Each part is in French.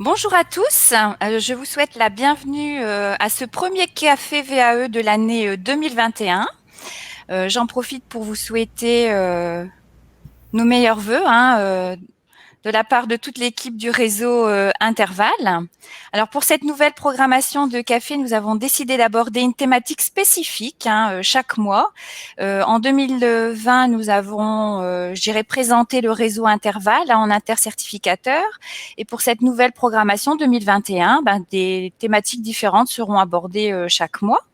Bonjour à tous, je vous souhaite la bienvenue à ce premier café VAE de l'année 2021. J'en profite pour vous souhaiter nos meilleurs vœux de la part de toute l'équipe du réseau Interval. Alors pour cette nouvelle programmation de café, nous avons décidé d'aborder une thématique spécifique chaque mois. En 2020, nous avons, je dirais, présenté le réseau Interval en intercertificateur. Et pour cette nouvelle programmation 2021, des thématiques différentes seront abordées chaque mois.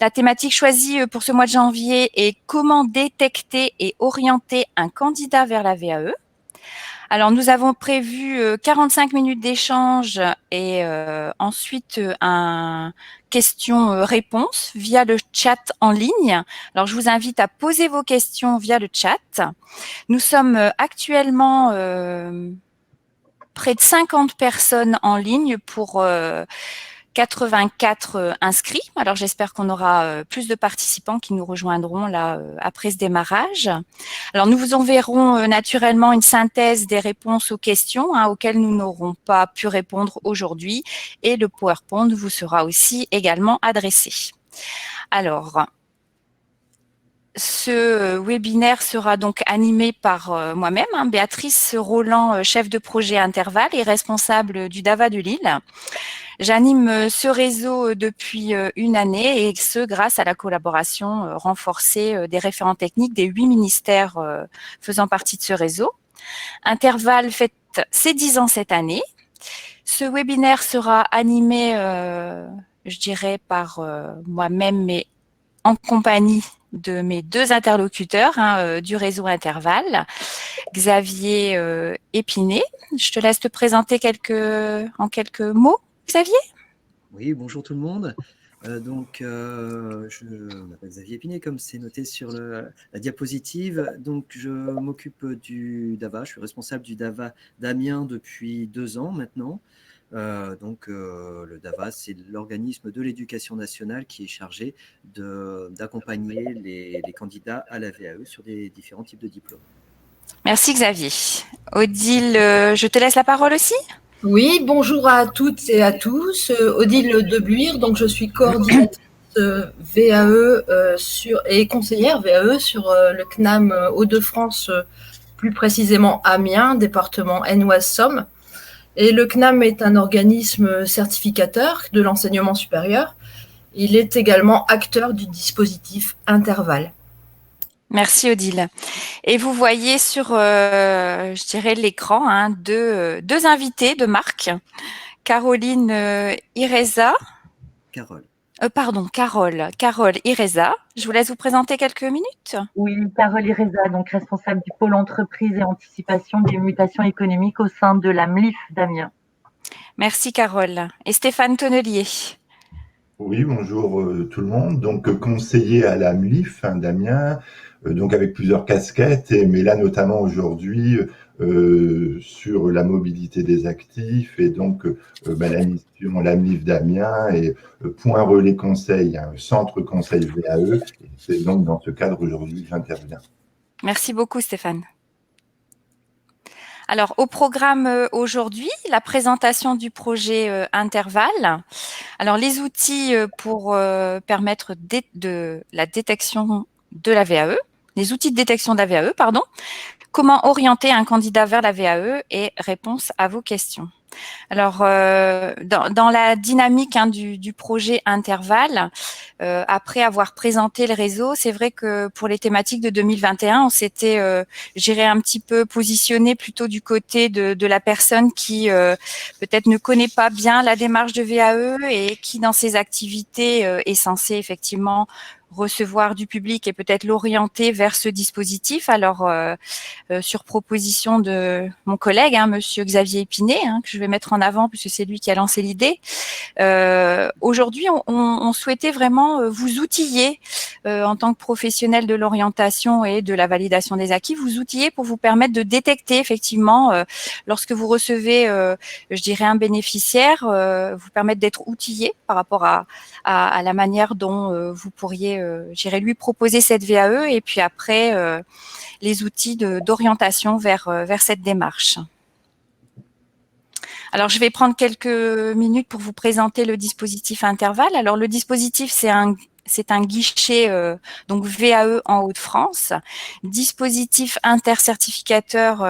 La thématique choisie pour ce mois de janvier est comment détecter et orienter un candidat vers la VAE. Alors, nous avons prévu 45 minutes d'échange et ensuite un question-réponse via le chat en ligne. Alors, je vous invite à poser vos questions via le chat. Nous sommes actuellement près de 50 personnes en ligne pour 84 inscrits. Alors, j'espère qu'on aura plus de participants qui nous rejoindront là après ce démarrage. Alors, nous vous enverrons naturellement une synthèse des réponses aux questions auxquelles nous n'aurons pas pu répondre aujourd'hui et le PowerPoint vous sera aussi également adressé. Alors, ce webinaire sera donc animé par moi-même, Béatrice Roland, chef de projet Interval et responsable du DAVA de Lille. J'anime ce réseau depuis une année et ce grâce à la collaboration renforcée des référents techniques des 8 ministères faisant partie de ce réseau. Interval fête ses 10 ans cette année. Ce webinaire sera animé, je dirais, par moi-même, mais en compagnie de mes deux interlocuteurs du réseau Interval, Xavier Épinay. Je te laisse te présenter en quelques mots, Xavier. Oui, bonjour tout le monde. Je m'appelle Xavier Épinay, comme c'est noté sur la diapositive. Donc, je m'occupe du DAVA. Je suis responsable du DAVA d'Amiens depuis 2 ans maintenant. Le DAVA, c'est l'organisme de l'éducation nationale qui est chargé d'accompagner les candidats à la VAE sur des différents types de diplômes. Merci Xavier. Odile, je te laisse la parole aussi. Oui, bonjour à toutes et à tous. Odile Debluire, donc je suis coordinatrice VAE et conseillère VAE sur le CNAM Hauts-de-France, plus précisément Amiens, département Aisne-Oise-Somme. Et le CNAM est un organisme certificateur de l'enseignement supérieur. Il est également acteur du dispositif Interval. Merci Odile. Et vous voyez sur, je dirais, l'écran deux invités de marque, Caroline Ireza. Carole. Carole Ireza. Je vous laisse vous présenter quelques minutes. Oui, Carole Ireza, donc responsable du pôle entreprise et anticipation des mutations économiques au sein de la MLIF d'Amiens. Merci Carole. Et Stéphane Tonnelier. Oui, bonjour tout le monde. Donc conseiller à la MLIF d'Amiens, donc avec plusieurs casquettes, mais là notamment aujourd'hui sur la mobilité des actifs et donc la mission la MLIF d'Amiens et point relais conseil, centre conseil VAE. Et c'est donc dans ce cadre aujourd'hui que j'interviens. Merci beaucoup Stéphane. Alors, au programme aujourd'hui, la présentation du projet Interval. Alors, les outils pour permettre de la détection de la VAE, les outils de détection de la VAE, pardon. Comment orienter un candidat vers la VAE et réponse à vos questions. Alors, dans la dynamique du projet Interval, après avoir présenté le réseau, c'est vrai que pour les thématiques de 2021, on s'était, j'irais un petit peu positionné plutôt du côté de la personne qui peut-être ne connaît pas bien la démarche de VAE et qui, dans ses activités, est censée effectivement recevoir du public et peut-être l'orienter vers ce dispositif. Alors, sur proposition de mon collègue, monsieur Xavier Épinay, que je vais mettre en avant puisque c'est lui qui a lancé l'idée. Aujourd'hui, on souhaitait vraiment vous outiller en tant que professionnel de l'orientation et de la validation des acquis, vous outiller pour vous permettre de détecter effectivement lorsque vous recevez, je dirais, un bénéficiaire, vous permettre d'être outillé par rapport à la manière dont vous pourriez, je dirais, lui proposer cette VAE et puis après les outils d'orientation vers cette démarche. Alors, je vais prendre quelques minutes pour vous présenter le dispositif Intervalle. Alors, le dispositif, c'est un guichet donc VAE en Hauts-de-France, dispositif intercertificateur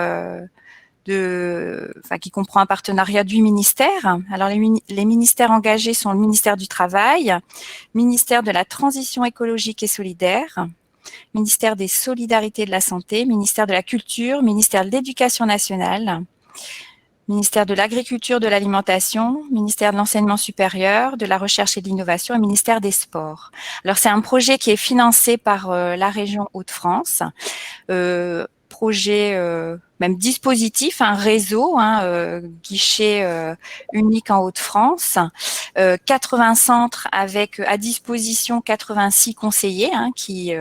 qui comprend un partenariat du ministère. Alors, les ministères engagés sont le ministère du Travail, ministère de la Transition écologique et solidaire, ministère des Solidarités et de la Santé, ministère de la Culture, ministère de l'Éducation nationale, ministère de l'Agriculture, de l'Alimentation, ministère de l'Enseignement supérieur, de la Recherche et de l'Innovation et ministère des Sports. Alors, c'est un projet qui est financé par la région Hauts-de-France. Projet, même dispositif, un réseau, guichet unique en Hauts-de-France, 80 centres avec à disposition 86 conseillers qui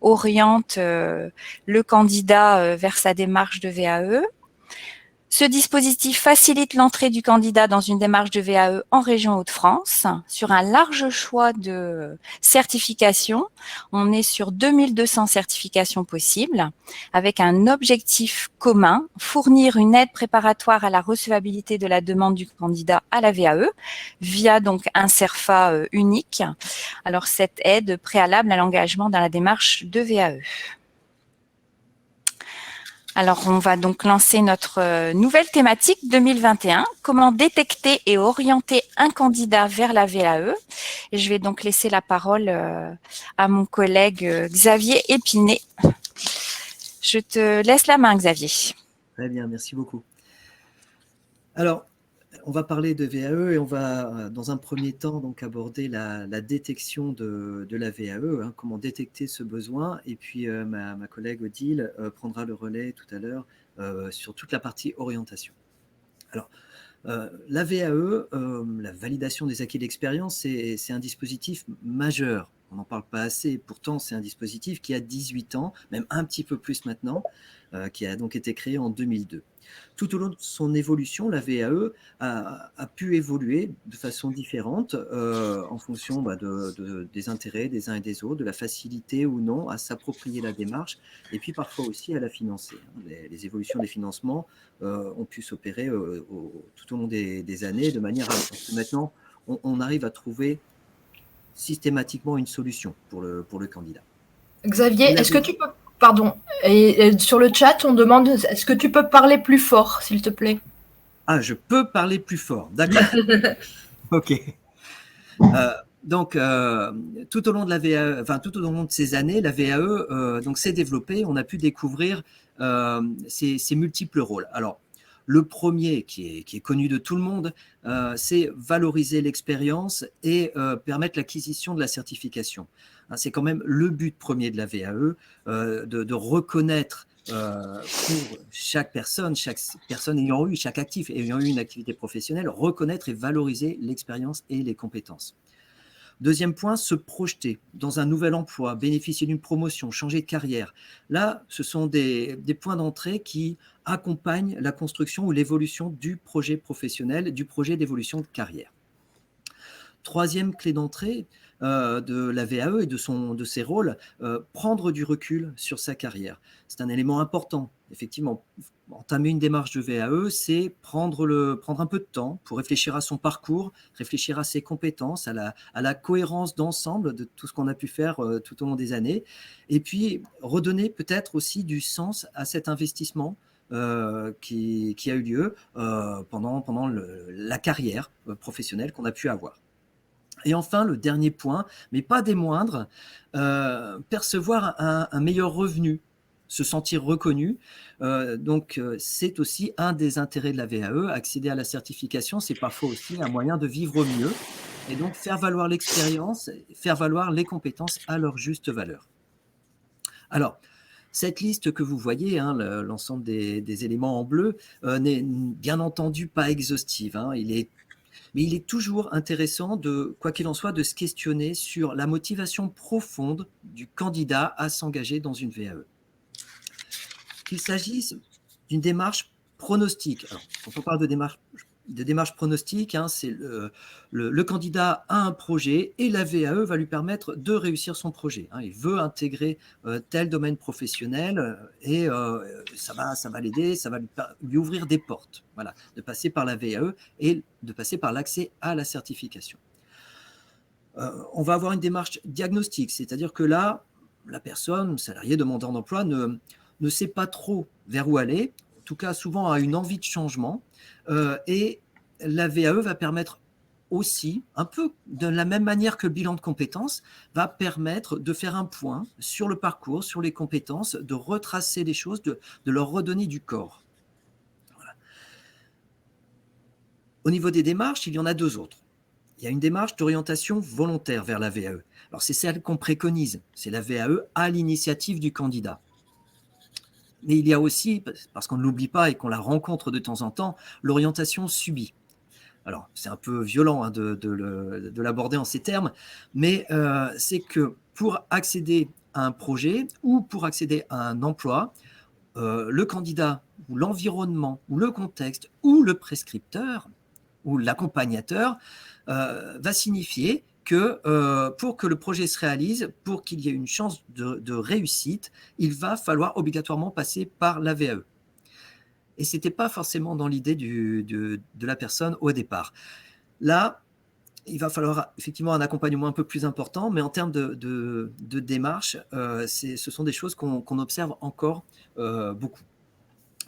orientent le candidat vers sa démarche de VAE. Ce dispositif facilite l'entrée du candidat dans une démarche de VAE en région Hauts-de-France sur un large choix de certifications. On est sur 2200 certifications possibles avec un objectif commun, fournir une aide préparatoire à la recevabilité de la demande du candidat à la VAE via donc un CERFA unique. Alors cette aide préalable à l'engagement dans la démarche de VAE. Alors, on va donc lancer notre nouvelle thématique 2021, comment détecter et orienter un candidat vers la VAE. Et je vais donc laisser la parole à mon collègue Xavier Épinay. Je te laisse la main, Xavier. Très bien, merci beaucoup. Alors, on va parler de VAE et on va, dans un premier temps, donc aborder la détection de la VAE, comment détecter ce besoin. Et puis, ma collègue Odile prendra le relais tout à l'heure sur toute la partie orientation. Alors, la VAE, la validation des acquis d'expérience, c'est un dispositif majeur. On n'en parle pas assez. Pourtant, c'est un dispositif qui a 18 ans, même un petit peu plus maintenant, qui a donc été créé en 2002. Tout au long de son évolution, la VAE a pu évoluer de façon différente en fonction des intérêts des uns et des autres, de la facilité ou non à s'approprier la démarche, et puis parfois aussi à la financer. Les évolutions des financements ont pu s'opérer tout au long des années de manière à ce que maintenant, on arrive à trouver systématiquement une solution pour le candidat. Xavier, est-ce que tu peux... Pardon. Et sur le chat, on demande, est-ce que tu peux parler plus fort, s'il te plaît? Ah, je peux parler plus fort, d'accord. Ok. Donc, tout au long de la VAE, tout au long de ces années, la VAE donc s'est développée. On a pu découvrir ses multiples rôles. Alors, le premier, qui est connu de tout le monde, c'est valoriser l'expérience et permettre l'acquisition de la certification. C'est quand même le but premier de la VAE, de reconnaître pour chaque personne ayant eu, chaque actif ayant eu une activité professionnelle, reconnaître et valoriser l'expérience et les compétences. Deuxième point, se projeter dans un nouvel emploi, bénéficier d'une promotion, changer de carrière. Là, ce sont des points d'entrée qui accompagnent la construction ou l'évolution du projet professionnel, du projet d'évolution de carrière. Troisième clé d'entrée de la VAE et de ses rôles, prendre du recul sur sa carrière. C'est un élément important. Effectivement, entamer une démarche de VAE, c'est prendre un peu de temps pour réfléchir à son parcours, réfléchir à ses compétences, à la cohérence d'ensemble de tout ce qu'on a pu faire tout au long des années, et puis redonner peut-être aussi du sens à cet investissement qui a eu lieu pendant la carrière professionnelle qu'on a pu avoir. Et enfin, le dernier point, mais pas des moindres, percevoir un meilleur revenu, se sentir reconnu. Donc, c'est aussi un des intérêts de la VAE. Accéder à la certification, c'est parfois aussi un moyen de vivre mieux et donc faire valoir l'expérience, faire valoir les compétences à leur juste valeur. Alors, cette liste que vous voyez, l'ensemble des éléments en bleu, n'est bien entendu pas exhaustive. Mais il est toujours intéressant, quoi qu'il en soit, de se questionner sur la motivation profonde du candidat à s'engager dans une VAE. Qu'il s'agisse d'une démarche pronostique. Alors, quand on parle de démarche de démarche pronostic, hein, c'est le candidat a un projet et la VAE va lui permettre de réussir son projet. Hein. Il veut intégrer tel domaine professionnel et ça va l'aider, ça va lui ouvrir des portes, voilà, de passer par la VAE et de passer par l'accès à la certification. On va avoir une démarche diagnostique, c'est-à-dire que là, la personne, salarié, demandeur d'emploi, ne sait pas trop vers où aller, en tout cas souvent a une envie de changement, et la VAE va permettre aussi, un peu de la même manière que le bilan de compétences, va permettre de faire un point sur le parcours, sur les compétences, de retracer les choses, de leur redonner du corps. Voilà. Au niveau des démarches, il y en a deux autres. Il y a une démarche d'orientation volontaire vers la VAE. Alors, c'est celle qu'on préconise, c'est la VAE à l'initiative du candidat. Mais il y a aussi, parce qu'on ne l'oublie pas et qu'on la rencontre de temps en temps, l'orientation subie. Alors, c'est un peu violent hein, de l'aborder en ces termes, mais c'est que pour accéder à un projet ou pour accéder à un emploi, le candidat ou l'environnement ou le contexte ou le prescripteur ou l'accompagnateur va signifier que pour que le projet se réalise, pour qu'il y ait une chance de réussite, il va falloir obligatoirement passer par la VAE. Et ce n'était pas forcément dans l'idée de la personne au départ. Là, il va falloir effectivement un accompagnement un peu plus important, mais en termes de démarche, ce sont des choses qu'on observe encore beaucoup.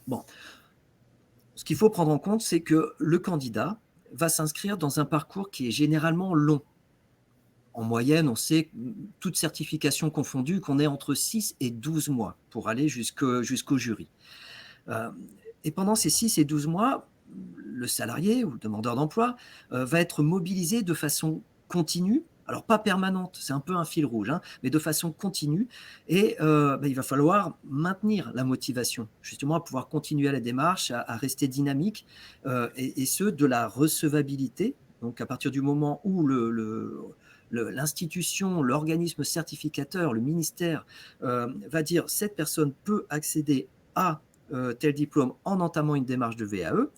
Bon. Ce qu'il faut prendre en compte, c'est que le candidat va s'inscrire dans un parcours qui est généralement long. En moyenne, on sait, toute certification confondue, qu'on est entre 6 et 12 mois pour aller jusqu'au jury. Et pendant ces 6 et 12 mois, le salarié ou le demandeur d'emploi va être mobilisé de façon continue, alors pas permanente, c'est un peu un fil rouge, hein, mais de façon continue, et il va falloir maintenir la motivation, justement à pouvoir continuer à la démarche, à rester dynamique, et ce, de la recevabilité, donc à partir du moment où l'institution, l'organisme certificateur, le ministère va dire cette personne peut accéder à tel diplôme en entamant une démarche de VAE,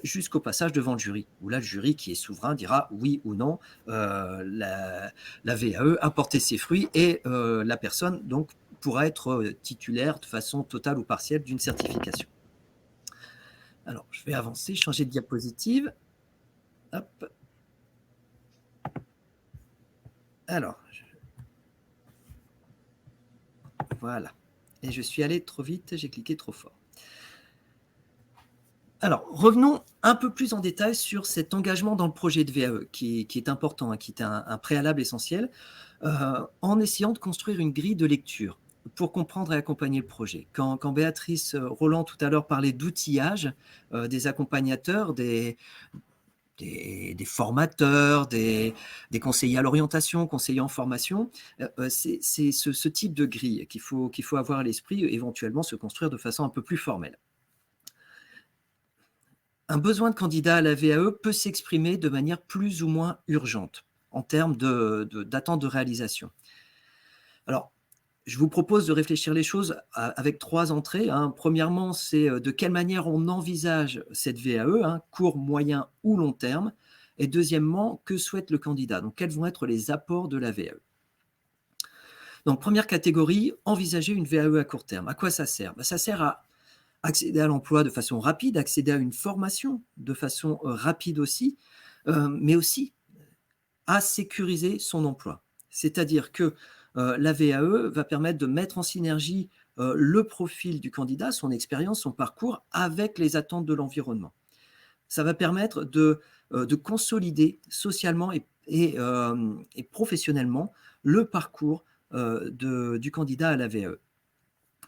jusqu'au passage devant le jury, où là le jury qui est souverain dira oui ou non, la VAE a porté ses fruits et la personne donc pourra être titulaire de façon totale ou partielle d'une certification. Alors je vais avancer, changer de diapositive. Hop. Alors, voilà. Et je suis allé trop vite, j'ai cliqué trop fort. Alors, revenons un peu plus en détail sur cet engagement dans le projet de VAE, qui est important, hein, qui est un préalable essentiel, en essayant de construire une grille de lecture pour comprendre et accompagner le projet. Quand Béatrice Roland tout à l'heure parlait d'outillage des accompagnateurs, des formateurs, des conseillers à l'orientation, conseillers en formation, c'est ce type de grille qu'il faut avoir à l'esprit, éventuellement se construire de façon un peu plus formelle. Un besoin de candidat à la VAE peut s'exprimer de manière plus ou moins urgente en termes d'attente de réalisation. Alors, je vous propose de réfléchir les choses avec 3 entrées. Hein. Premièrement, c'est de quelle manière on envisage cette VAE, hein, court, moyen ou long terme. Et deuxièmement, que souhaite le candidat? Donc, quels vont être les apports de la VAE? Donc, première catégorie, envisager une VAE à court terme. À quoi ça sert? Ça sert à accéder à l'emploi de façon rapide, accéder à une formation de façon rapide aussi, mais aussi à sécuriser son emploi. C'est-à-dire que la VAE va permettre de mettre en synergie le profil du candidat, son expérience, son parcours, avec les attentes de l'environnement. Ça va permettre de consolider socialement et professionnellement le parcours du candidat à la VAE.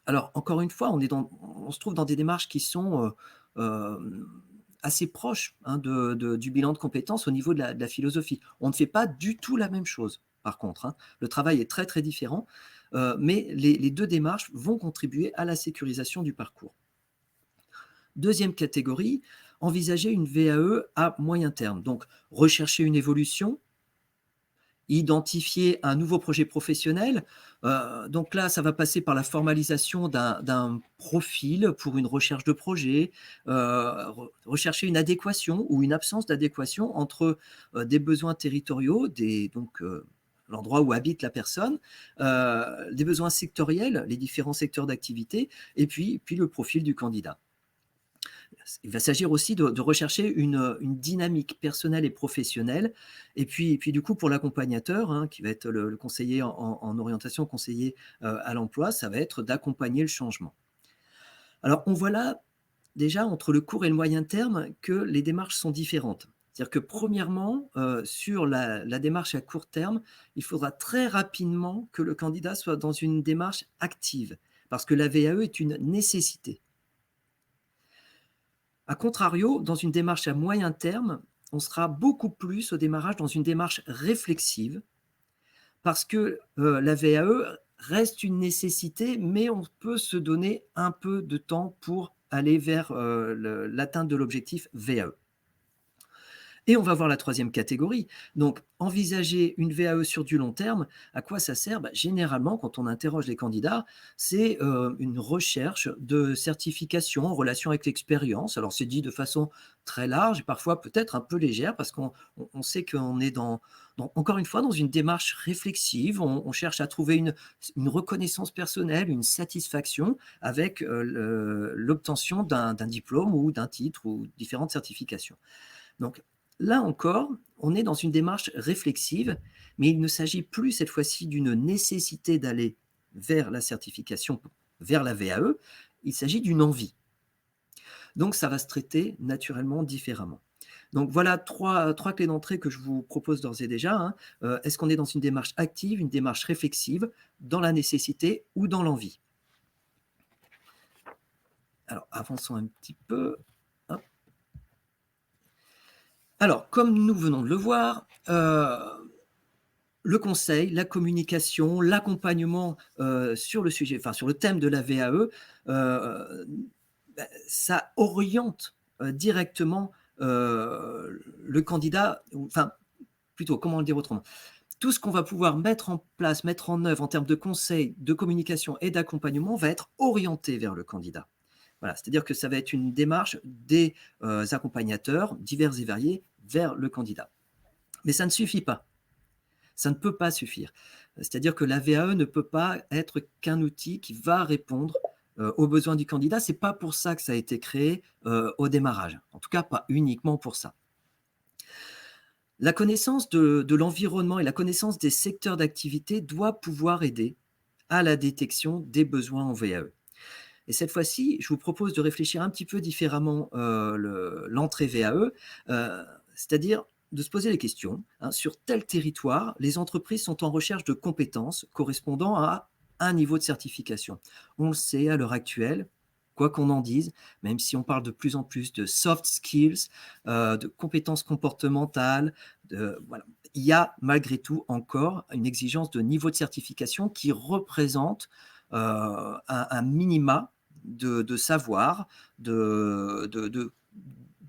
Alors, encore une fois, on se trouve dans des démarches qui sont assez proches hein, du bilan de compétences au niveau de la philosophie. On ne fait pas du tout la même chose, par contre. Hein. Le travail est très, très différent, mais les 2 démarches vont contribuer à la sécurisation du parcours. Deuxième catégorie, envisager une VAE à moyen terme. Donc, rechercher une évolution identifier un nouveau projet professionnel. Donc là, ça va passer par la formalisation d'un profil pour une recherche de projet, rechercher une adéquation ou une absence d'adéquation entre des besoins territoriaux, l'endroit où habite la personne, des besoins sectoriels, les différents secteurs d'activité, et puis le profil du candidat. Il va s'agir aussi de rechercher une dynamique personnelle et professionnelle. Et puis du coup, pour l'accompagnateur, hein, qui va être le conseiller en orientation, conseiller à l'emploi, ça va être d'accompagner le changement. Alors, on voit là, déjà, entre le court et le moyen terme, que les démarches sont différentes. C'est-à-dire que, premièrement, sur la démarche à court terme, il faudra très rapidement que le candidat soit dans une démarche active, parce que la VAE est une nécessité. A contrario, dans une démarche à moyen terme, on sera beaucoup plus au démarrage dans une démarche réflexive, parce que la VAE reste une nécessité, mais on peut se donner un peu de temps pour aller vers l'atteinte de l'objectif VAE. Et on va voir la troisième catégorie. Donc, envisager une VAE sur du long terme, à quoi ça sert? Généralement, quand on interroge les candidats, c'est une recherche de certification en relation avec l'expérience. Alors, c'est dit de façon très large et parfois peut-être un peu légère parce qu'on sait qu'on est encore une fois, dans une démarche réflexive. On cherche à trouver une reconnaissance personnelle, une satisfaction avec l'obtention d'un diplôme ou d'un titre ou différentes certifications. Donc, là encore, on est dans une démarche réflexive, mais il ne s'agit plus cette fois-ci d'une nécessité d'aller vers la certification, vers la VAE, il s'agit d'une envie. Donc, ça va se traiter naturellement différemment. Donc, voilà trois clés d'entrée que je vous propose d'ores et déjà. Hein. Est-ce qu'on est dans une démarche active, une démarche réflexive, dans la nécessité ou dans l'envie? Alors, avançons un petit peu. Hop. Alors, comme nous venons de le voir, le conseil, la communication, l'accompagnement sur le sujet, enfin sur le thème de la VAE, ça oriente directement le candidat, enfin plutôt, comment le dire autrement? Tout ce qu'on va pouvoir mettre en place, mettre en œuvre en termes de conseil, de communication et d'accompagnement va être orienté vers le candidat. Voilà, c'est-à-dire que ça va être une démarche des accompagnateurs divers et variés vers le candidat. Mais ça ne suffit pas. Ça ne peut pas suffire. C'est-à-dire que la VAE ne peut pas être qu'un outil qui va répondre aux besoins du candidat. Ce n'est pas pour ça que ça a été créé au démarrage. En tout cas, pas uniquement pour ça. La connaissance de l'environnement et la connaissance des secteurs d'activité doit pouvoir aider à la détection des besoins en VAE. Et cette fois-ci, je vous propose de réfléchir un petit peu différemment l'entrée VAE, c'est-à-dire de se poser les questions. Sur tel territoire, les entreprises sont en recherche de compétences correspondant à un niveau de certification. On le sait à l'heure actuelle, quoi qu'on en dise, même si on parle de plus en plus de soft skills, de compétences comportementales, voilà. Il y a malgré tout encore une exigence de niveau de certification qui représente un minima de savoir, de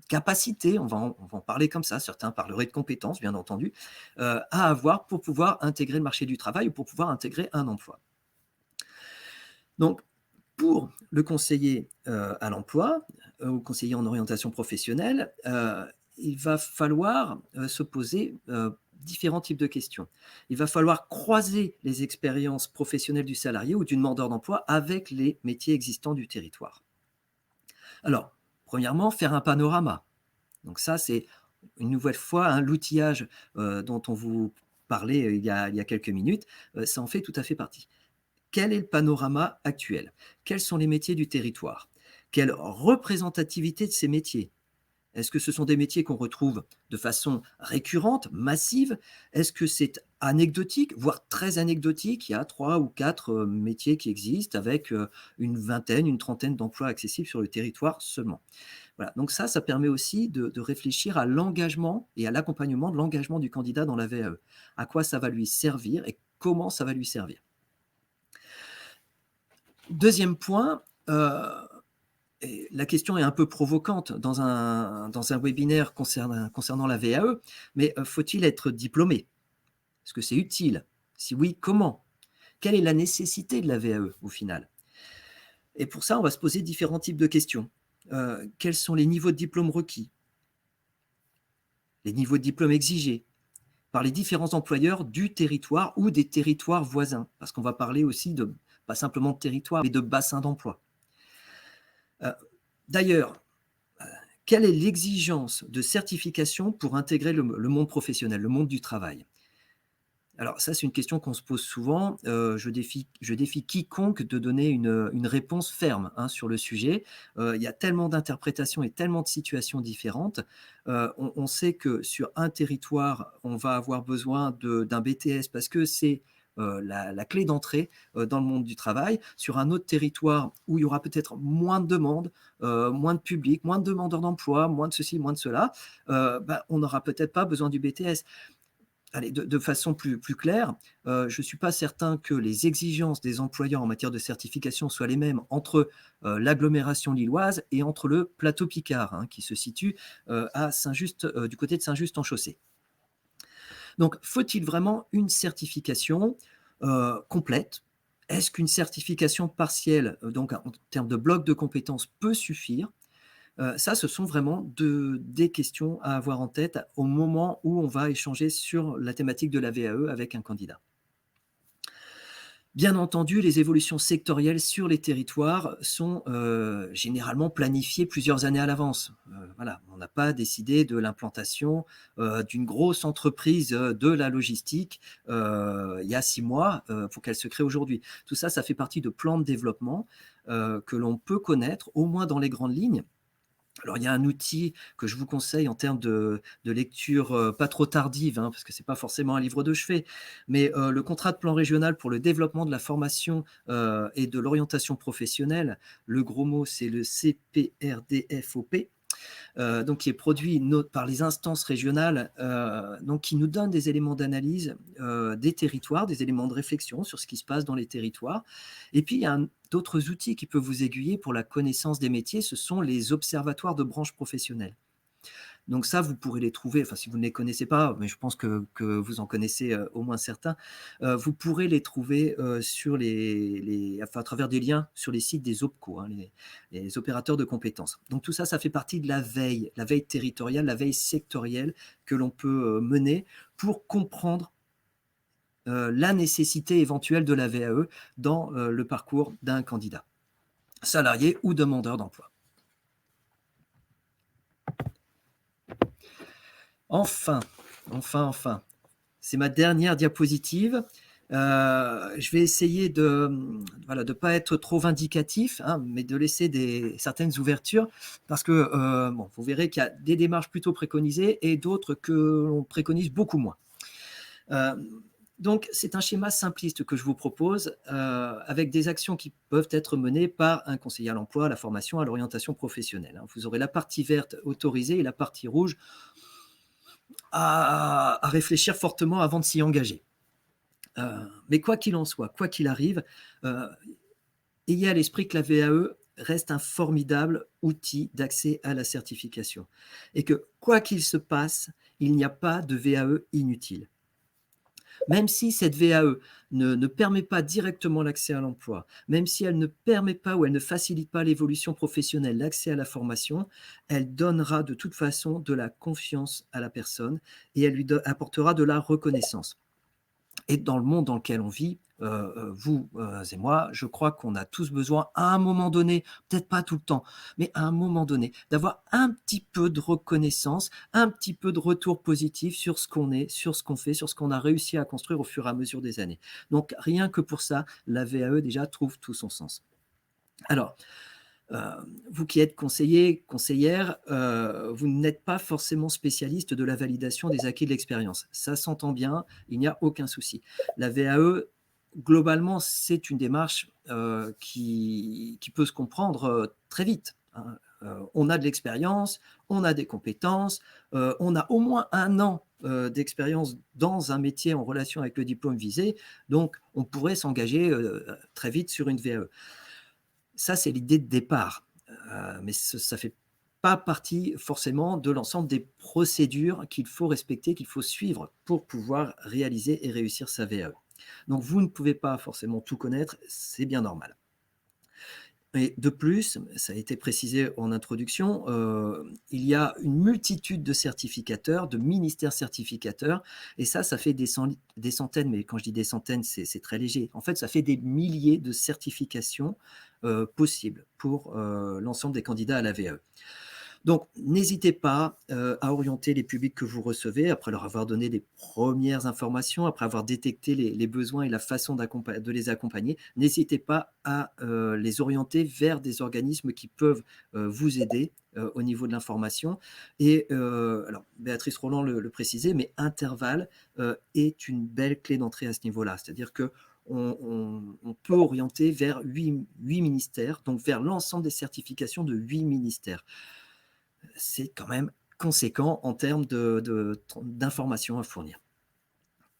capacité, on va en parler comme ça, certains parleraient de compétences, bien entendu, à avoir pour pouvoir intégrer le marché du travail ou pour pouvoir intégrer un emploi. Donc, pour le conseiller à l'emploi, ou conseiller en orientation professionnelle, il va falloir se poser différents types de questions. Il va falloir croiser les expériences professionnelles du salarié ou du demandeur d'emploi avec les métiers existants du territoire. Alors, premièrement, faire un panorama. Donc ça, c'est une nouvelle fois l'outillage dont on vous parlait il y a quelques minutes, ça en fait tout à fait partie. Quel est le panorama actuel? Quels sont les métiers du territoire? Quelle représentativité de ces métiers? Est-ce que ce sont des métiers qu'on retrouve de façon récurrente, massive? Est-ce que c'est anecdotique, voire très anecdotique? Il y a 3 ou 4 métiers qui existent avec une vingtaine, une trentaine d'emplois accessibles sur le territoire seulement. Voilà. Donc ça permet aussi de réfléchir à l'engagement et à l'accompagnement de l'engagement du candidat dans la VAE. À quoi ça va lui servir et comment ça va lui servir. Deuxième point, et la question est un peu provocante dans un webinaire concernant la VAE, mais faut-il être diplômé? Est-ce que c'est utile? Si oui, comment? Quelle est la nécessité de la VAE au final? Et pour ça, on va se poser différents types de questions. Quels sont les niveaux de diplôme requis? Les niveaux de diplôme exigés par les différents employeurs du territoire ou des territoires voisins, parce qu'on va parler aussi de, pas simplement de territoire, mais de bassin d'emploi. D'ailleurs, quelle est l'exigence de certification pour intégrer le monde professionnel, le monde du travail? Alors ça, c'est une question qu'on se pose souvent. Je défie quiconque de donner une réponse ferme sur le sujet. Il y a tellement d'interprétations et tellement de situations différentes. On sait que sur un territoire, on va avoir besoin d'un BTS parce que c'est la clé d'entrée dans le monde du travail. Sur un autre territoire où il y aura peut-être moins de demandes, moins de public, moins de demandeurs d'emploi, moins de ceci, moins de cela, on n'aura peut-être pas besoin du BTS. Allez, de façon plus claire, je ne suis pas certain que les exigences des employeurs en matière de certification soient les mêmes entre l'agglomération lilloise et entre le plateau picard, qui se situe à Saint-Just, du côté de Saint-Just-en-Chaussée. Donc, faut-il vraiment une certification complète? Est-ce qu'une certification partielle, donc en termes de bloc de compétences, peut suffire? Ça, ce sont vraiment des questions à avoir en tête au moment où on va échanger sur la thématique de la VAE avec un candidat. Bien entendu, les évolutions sectorielles sur les territoires sont généralement planifiées plusieurs années à l'avance. Voilà, on n'a pas décidé de l'implantation d'une grosse entreprise de la logistique il y a 6 mois pour qu'elle se crée aujourd'hui. Tout ça, ça fait partie de plans de développement que l'on peut connaître, au moins dans les grandes lignes. Alors, il y a un outil que je vous conseille en termes de lecture pas trop tardive, parce que ce n'est pas forcément un livre de chevet, mais le contrat de plan régional pour le développement de la formation et de l'orientation professionnelle, le gros mot, c'est le CPRDFOP. Donc qui est produit par les instances régionales, donc qui nous donne des éléments d'analyse des territoires, des éléments de réflexion sur ce qui se passe dans les territoires. Et puis, il y a d'autres outils qui peuvent vous aiguiller pour la connaissance des métiers, ce sont les observatoires de branches professionnelles. Donc ça, vous pourrez les trouver, enfin si vous ne les connaissez pas, mais je pense que vous en connaissez au moins certains, vous pourrez les trouver sur à travers des liens sur les sites des OPCO, les opérateurs de compétences. Donc tout ça, ça fait partie de la veille territoriale, la veille sectorielle que l'on peut mener pour comprendre la nécessité éventuelle de la VAE dans le parcours d'un candidat, salarié ou demandeur d'emploi. Enfin, c'est ma dernière diapositive. Je vais essayer de ne pas être trop vindicatif, mais de laisser certaines ouvertures, parce que vous verrez qu'il y a des démarches plutôt préconisées et d'autres que l'on préconise beaucoup moins. Donc, c'est un schéma simpliste que je vous propose, avec des actions qui peuvent être menées par un conseiller à l'emploi, à la formation, à l'orientation professionnelle. Vous aurez la partie verte autorisée et la partie rouge à réfléchir fortement avant de s'y engager. Mais quoi qu'il en soit, quoi qu'il arrive, ayez à l'esprit que la VAE reste un formidable outil d'accès à la certification. Et que quoi qu'il se passe, il n'y a pas de VAE inutile. Même si cette VAE ne permet pas directement l'accès à l'emploi, même si elle ne permet pas ou elle ne facilite pas l'évolution professionnelle, l'accès à la formation, elle donnera de toute façon de la confiance à la personne et elle lui apportera de la reconnaissance. Et dans le monde dans lequel on vit, vous et moi, je crois qu'on a tous besoin à un moment donné, peut-être pas tout le temps, mais à un moment donné, d'avoir un petit peu de reconnaissance, un petit peu de retour positif sur ce qu'on est, sur ce qu'on fait, sur ce qu'on a réussi à construire au fur et à mesure des années. Donc rien que pour ça, la VAE déjà trouve tout son sens. Alors, vous qui êtes conseiller, conseillère, vous n'êtes pas forcément spécialiste de la validation des acquis de l'expérience. Ça s'entend bien, il n'y a aucun souci. La VAE, globalement, c'est une démarche qui peut se comprendre très vite. On a de l'expérience, on a des compétences, on a au moins 1 an d'expérience dans un métier en relation avec le diplôme visé, donc on pourrait s'engager très vite sur une VAE. Ça, c'est l'idée de départ, mais ça fait pas partie forcément de l'ensemble des procédures qu'il faut respecter, qu'il faut suivre pour pouvoir réaliser et réussir sa VAE. Donc, vous ne pouvez pas forcément tout connaître, c'est bien normal. Et de plus, ça a été précisé en introduction, il y a une multitude de certificateurs, de ministères certificateurs, et ça fait des centaines, mais quand je dis des centaines, c'est très léger. En fait, ça fait des milliers de certifications possibles pour l'ensemble des candidats à la VAE. Donc, n'hésitez pas à orienter les publics que vous recevez, après leur avoir donné des premières informations, après avoir détecté les besoins et la façon de les accompagner. N'hésitez pas à les orienter vers des organismes qui peuvent vous aider au niveau de l'information. Et alors, Béatrice Roland le précisait, mais Interval est une belle clé d'entrée à ce niveau-là. C'est-à-dire que on peut orienter vers 8 ministères, donc vers l'ensemble des certifications de 8 ministères. C'est quand même conséquent en termes d'informations à fournir.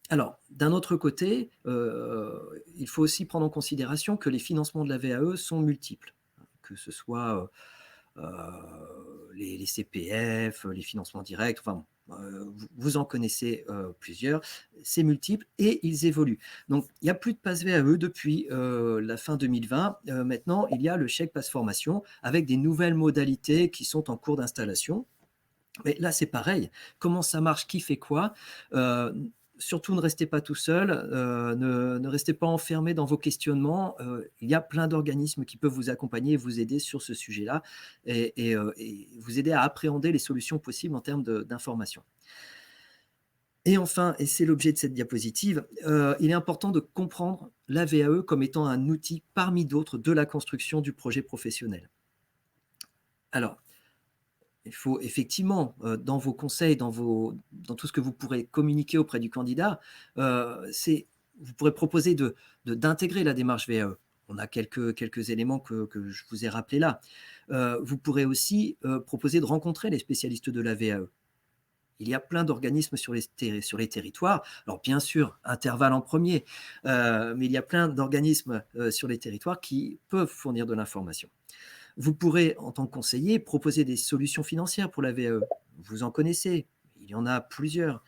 Alors, d'un autre côté, il faut aussi prendre en considération que les financements de la VAE sont multiples, que ce soit les CPF, les financements directs, enfin, vous en connaissez plusieurs, c'est multiple et ils évoluent. Donc, il n'y a plus de passe VAE depuis la fin 2020. Maintenant, il y a le chèque passe formation avec des nouvelles modalités qui sont en cours d'installation. Mais là, c'est pareil. Comment ça marche? Qui fait quoi? Surtout, ne restez pas tout seul, ne restez pas enfermé dans vos questionnements. Il y a plein d'organismes qui peuvent vous accompagner et vous aider sur ce sujet-là et vous aider à appréhender les solutions possibles en termes d'information. Et enfin, et c'est l'objet de cette diapositive, il est important de comprendre la VAE comme étant un outil parmi d'autres de la construction du projet professionnel. Alors, il faut effectivement, dans vos conseils, dans tout ce que vous pourrez communiquer auprès du candidat, vous pourrez proposer d'intégrer la démarche VAE. On a quelques éléments que je vous ai rappelés là. Vous pourrez aussi proposer de rencontrer les spécialistes de la VAE. Il y a plein d'organismes sur les territoires. Alors bien sûr, Interval en premier, mais il y a plein d'organismes sur les territoires qui peuvent fournir de l'information. Vous pourrez, en tant que conseiller, proposer des solutions financières pour la VAE. Vous en connaissez, il y en a plusieurs.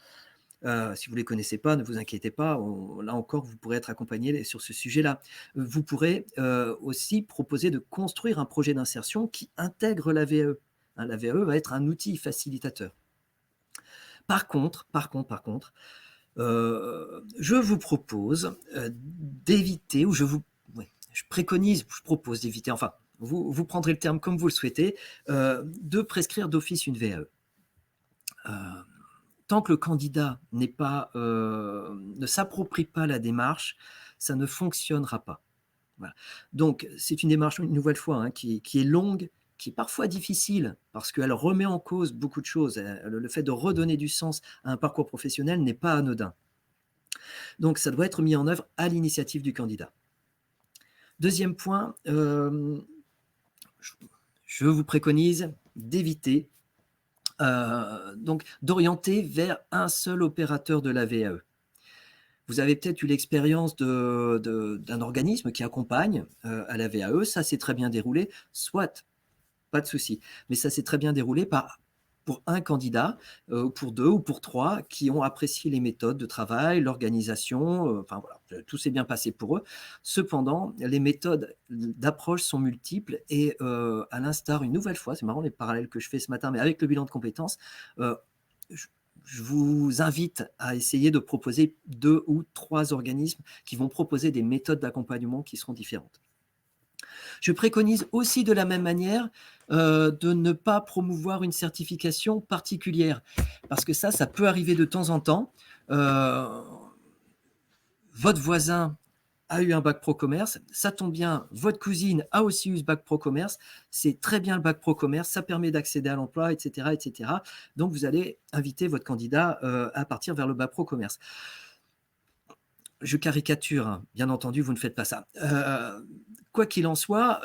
Si vous ne les connaissez pas, ne vous inquiétez pas, là encore, vous pourrez être accompagné sur ce sujet-là. Vous pourrez aussi proposer de construire un projet d'insertion qui intègre la VAE. La VAE va être un outil facilitateur. Par contre, je vous propose d'éviter, ou je propose d'éviter, enfin, vous prendrez le terme comme vous le souhaitez, de prescrire d'office une VAE. Tant que le candidat ne s'approprie pas la démarche, ça ne fonctionnera pas. Voilà. Donc, c'est une démarche, une nouvelle fois, qui est longue, qui est parfois difficile, parce qu'elle remet en cause beaucoup de choses. Le fait de redonner du sens à un parcours professionnel n'est pas anodin. Donc, ça doit être mis en œuvre à l'initiative du candidat. Deuxième point, je vous préconise d'éviter, donc d'orienter vers un seul opérateur de la VAE. Vous avez peut-être eu l'expérience d'un organisme qui accompagne à la VAE, ça s'est très bien déroulé, soit, pas de souci, mais ça s'est très bien déroulé pour un candidat, pour 2 ou pour 3 qui ont apprécié les méthodes de travail, l'organisation, enfin voilà, tout s'est bien passé pour eux. Cependant, les méthodes d'approche sont multiples et à l'instar, une nouvelle fois, c'est marrant les parallèles que je fais ce matin, mais avec le bilan de compétences, je vous invite à essayer de proposer 2 ou 3 organismes qui vont proposer des méthodes d'accompagnement qui seront différentes. Je préconise aussi de la même manière de ne pas promouvoir une certification particulière, parce que ça peut arriver de temps en temps. Votre voisin a eu un bac pro commerce, ça tombe bien, votre cousine a aussi eu ce bac pro commerce, c'est très bien le bac pro commerce, ça permet d'accéder à l'emploi, etc., etc. Donc, vous allez inviter votre candidat à partir vers le bac pro commerce. Je caricature, bien entendu, vous ne faites pas ça. Quoi qu'il en soit,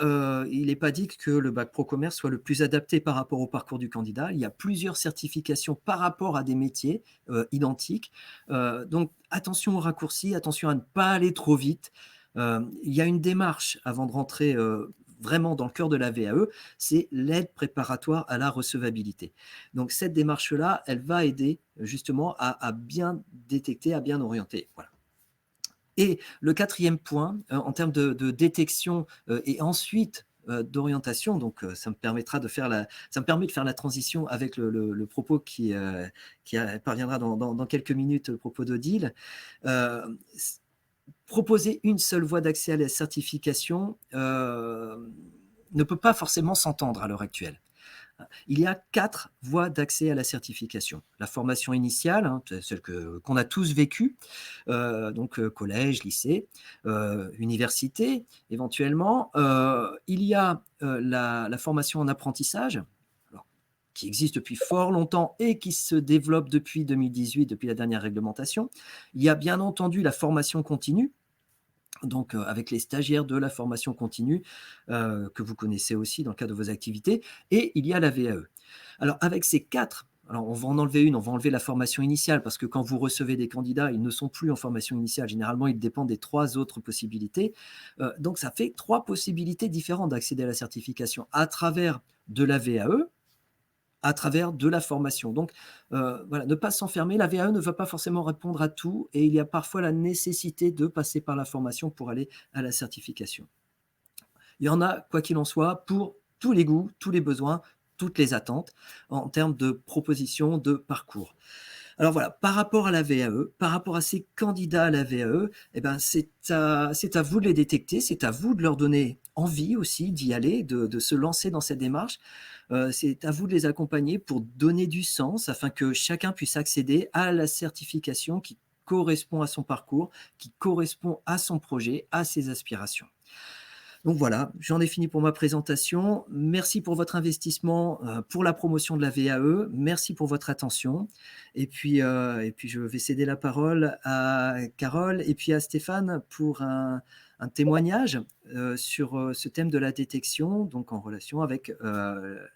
il n'est pas dit que le bac pro commerce soit le plus adapté par rapport au parcours du candidat. Il y a plusieurs certifications par rapport à des métiers identiques. Donc, attention aux raccourcis, attention à ne pas aller trop vite. Il y a une démarche avant de rentrer vraiment dans le cœur de la VAE, c'est l'aide préparatoire à la recevabilité. Donc cette démarche-là, elle va aider justement à bien détecter, à bien orienter. Voilà. Et le quatrième point, en termes de détection et ensuite d'orientation, donc ça me permet de faire la transition avec le propos qui parviendra dans quelques minutes, le propos d'Odile. Proposer une seule voie d'accès à la certification ne peut pas forcément s'entendre à l'heure actuelle. Il y a 4 voies d'accès à la certification. La formation initiale, celle qu'on a tous vécue, donc collège, lycée, université éventuellement. Il y a la formation en apprentissage, qui existe depuis fort longtemps et qui se développe depuis 2018, depuis la dernière réglementation. Il y a bien entendu la formation continue, donc avec les stagiaires de la formation continue que vous connaissez aussi dans le cadre de vos activités, et il y a la VAE. Alors avec ces 4, alors on va en enlever une, on va enlever la formation initiale, parce que quand vous recevez des candidats, ils ne sont plus en formation initiale, généralement ils dépendent des 3 autres possibilités, donc ça fait 3 possibilités différentes d'accéder à la certification à travers de la VAE, à travers de la formation. Donc, voilà, ne pas s'enfermer. La VAE ne va pas forcément répondre à tout et il y a parfois la nécessité de passer par la formation pour aller à la certification. Il y en a, quoi qu'il en soit, pour tous les goûts, tous les besoins, toutes les attentes en termes de propositions de parcours. Alors voilà, par rapport à la VAE, par rapport à ces candidats à la VAE, eh ben c'est à vous de les détecter, c'est à vous de leur donner envie aussi d'y aller, de se lancer dans cette démarche. C'est à vous de les accompagner pour donner du sens afin que chacun puisse accéder à la certification qui correspond à son parcours, qui correspond à son projet, à ses aspirations. Donc voilà, j'en ai fini pour ma présentation. Merci pour votre investissement pour la promotion de la VAE. Merci pour votre attention. Et puis je vais céder la parole à Carole et puis à Stéphane pour un témoignage sur ce thème de la détection, donc en relation avec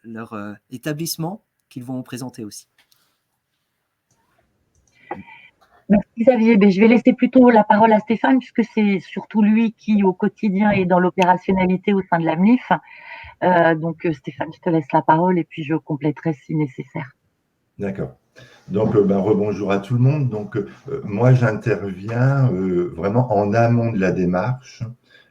leur établissement qu'ils vont présenter aussi. Merci Xavier. Je vais laisser plutôt la parole à Stéphane, puisque c'est surtout lui qui, au quotidien, est dans l'opérationnalité au sein de la MLIF. Donc Stéphane, je te laisse la parole et puis je compléterai si nécessaire. D'accord. Donc, rebonjour à tout le monde. Donc, moi, j'interviens vraiment en amont de la démarche.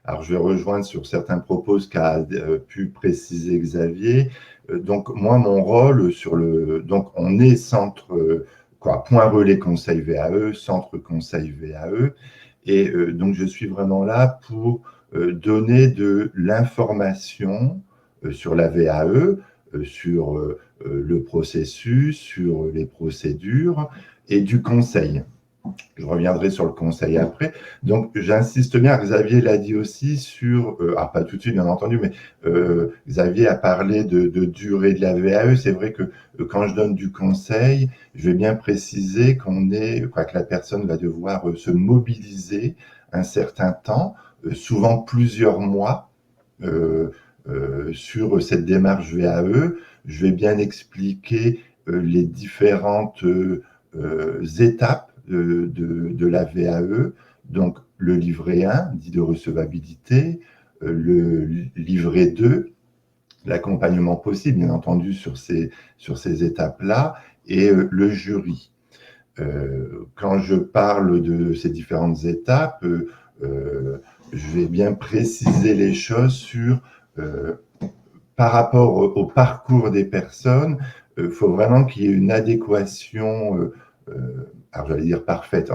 Alors, je vais rejoindre sur certains propos ce qu'a pu préciser Xavier. Donc, moi, mon rôle donc, on est centre, point relais conseil VAE, centre conseil VAE. Et donc, je suis vraiment là pour donner de l'information sur la VAE, sur le processus, sur les procédures et du conseil. Je reviendrai sur le conseil après. Donc, j'insiste bien, Xavier l'a dit aussi sur, pas tout de suite bien entendu, mais Xavier a parlé de durée de la VAE. C'est vrai que quand je donne du conseil, je vais bien préciser que la personne va devoir se mobiliser un certain temps, souvent plusieurs mois, sur cette démarche VAE. Je vais bien expliquer les différentes étapes de la VAE, donc le livret 1, dit de recevabilité, le livret 2, l'accompagnement possible, bien entendu, sur ces étapes-là, et le jury. Quand je parle de ces différentes étapes, je vais bien préciser les choses par rapport au parcours des personnes. Il faut vraiment qu'il y ait une adéquation, alors j'allais dire parfaite,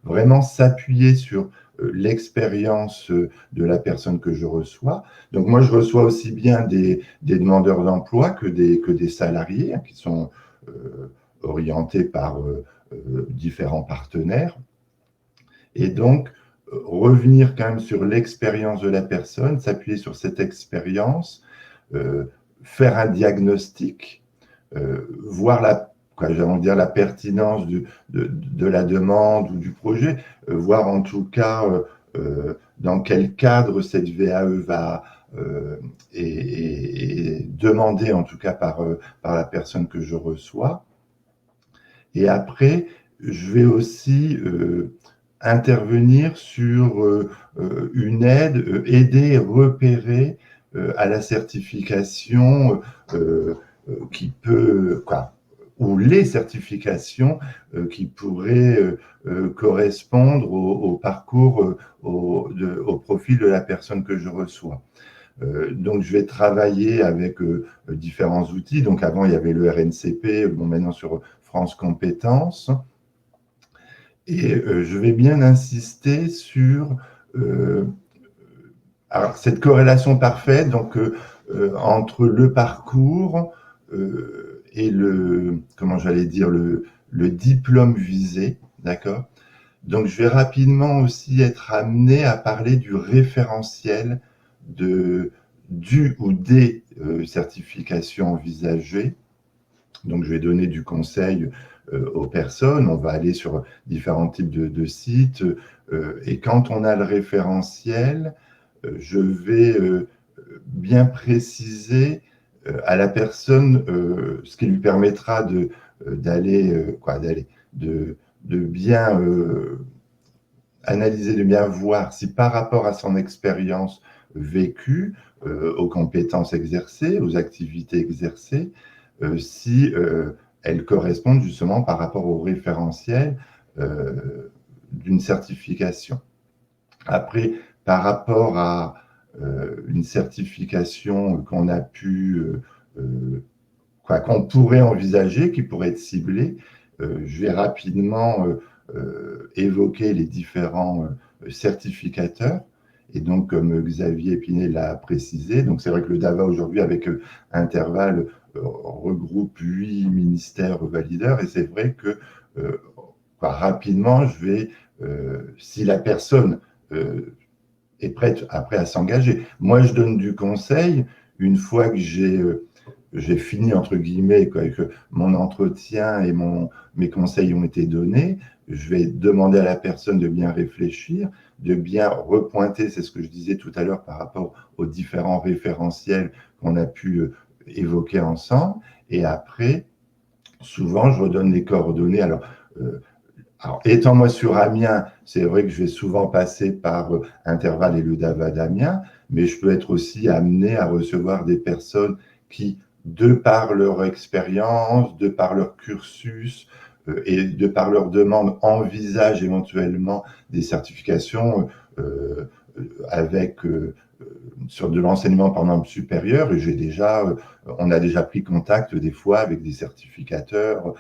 vraiment s'appuyer sur l'expérience de la personne que je reçois. Donc moi, je reçois aussi bien des demandeurs d'emploi que des salariés qui sont orientés par différents partenaires. Et donc, revenir quand même sur l'expérience de la personne, s'appuyer sur cette expérience, faire un diagnostic, voir la pertinence de la demande ou du projet, voir en tout cas dans quel cadre cette VAE va est demandée en tout cas par la personne que je reçois. Et après, je vais aussi intervenir sur une aide, aider, repérer à la certification qui peut, ou les certifications qui pourraient correspondre au parcours, au profil de la personne que je reçois. Donc, je vais travailler avec différents outils. Donc, avant, il y avait le RNCP, maintenant sur France Compétences. Et je vais bien insister sur alors, cette corrélation parfaite donc, entre le parcours et comment j'allais dire, le diplôme visé, d'accord? Donc, je vais rapidement aussi être amené à parler du référentiel du ou des certifications envisagées. Donc, je vais donner du conseil aux personnes. On va aller sur différents types de sites. Et quand on a le référentiel, je vais bien préciser à la personne ce qui lui permettra de bien analyser, de bien voir si par rapport à son expérience vécue, aux compétences exercées, aux activités exercées, si elles correspondent justement par rapport au référentiel d'une certification. Après, par rapport à une certification qu'on a pu, qu'on pourrait envisager, qui pourrait être ciblée, je vais rapidement évoquer les différents certificateurs. Et donc, comme Xavier Épinay l'a précisé, donc c'est vrai que le DAVA aujourd'hui, avec Interval, regroupe 8 ministères valideurs. Et c'est vrai que rapidement, je vais, si la personne est prête après à s'engager. Moi, je donne du conseil une fois que j'ai fini, entre guillemets, que mon entretien et mes conseils ont été donnés. Je vais demander à la personne de bien réfléchir, de bien repointer, c'est ce que je disais tout à l'heure par rapport aux différents référentiels qu'on a pu évoquer ensemble. Et après, souvent, je redonne les coordonnées. Alors, étant moi sur Amiens, c'est vrai que je vais souvent passer par Interval et le DAVA d'Amiens, mais je peux être aussi amené à recevoir des personnes qui, de par leur expérience, de par leur cursus et de par leur demande, envisagent éventuellement des certifications avec sur de l'enseignement par exemple supérieur. Et on a déjà pris contact des fois avec des certificateurs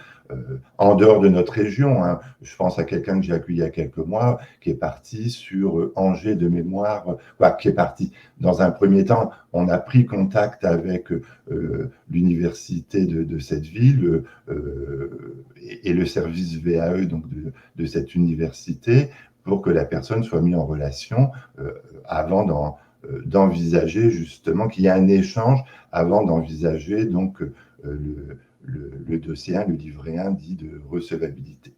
en dehors de notre région. Hein. Je pense à quelqu'un que j'ai accueilli il y a quelques mois, qui est parti sur Angers de mémoire, qui est parti. Dans un premier temps, on a pris contact avec l'université de cette ville et le service VAE donc de cette université pour que la personne soit mise en relation avant d'envisager justement qu'il y ait un échange avant d'envisager donc le dossier 1, le livret 1 dit de recevabilité.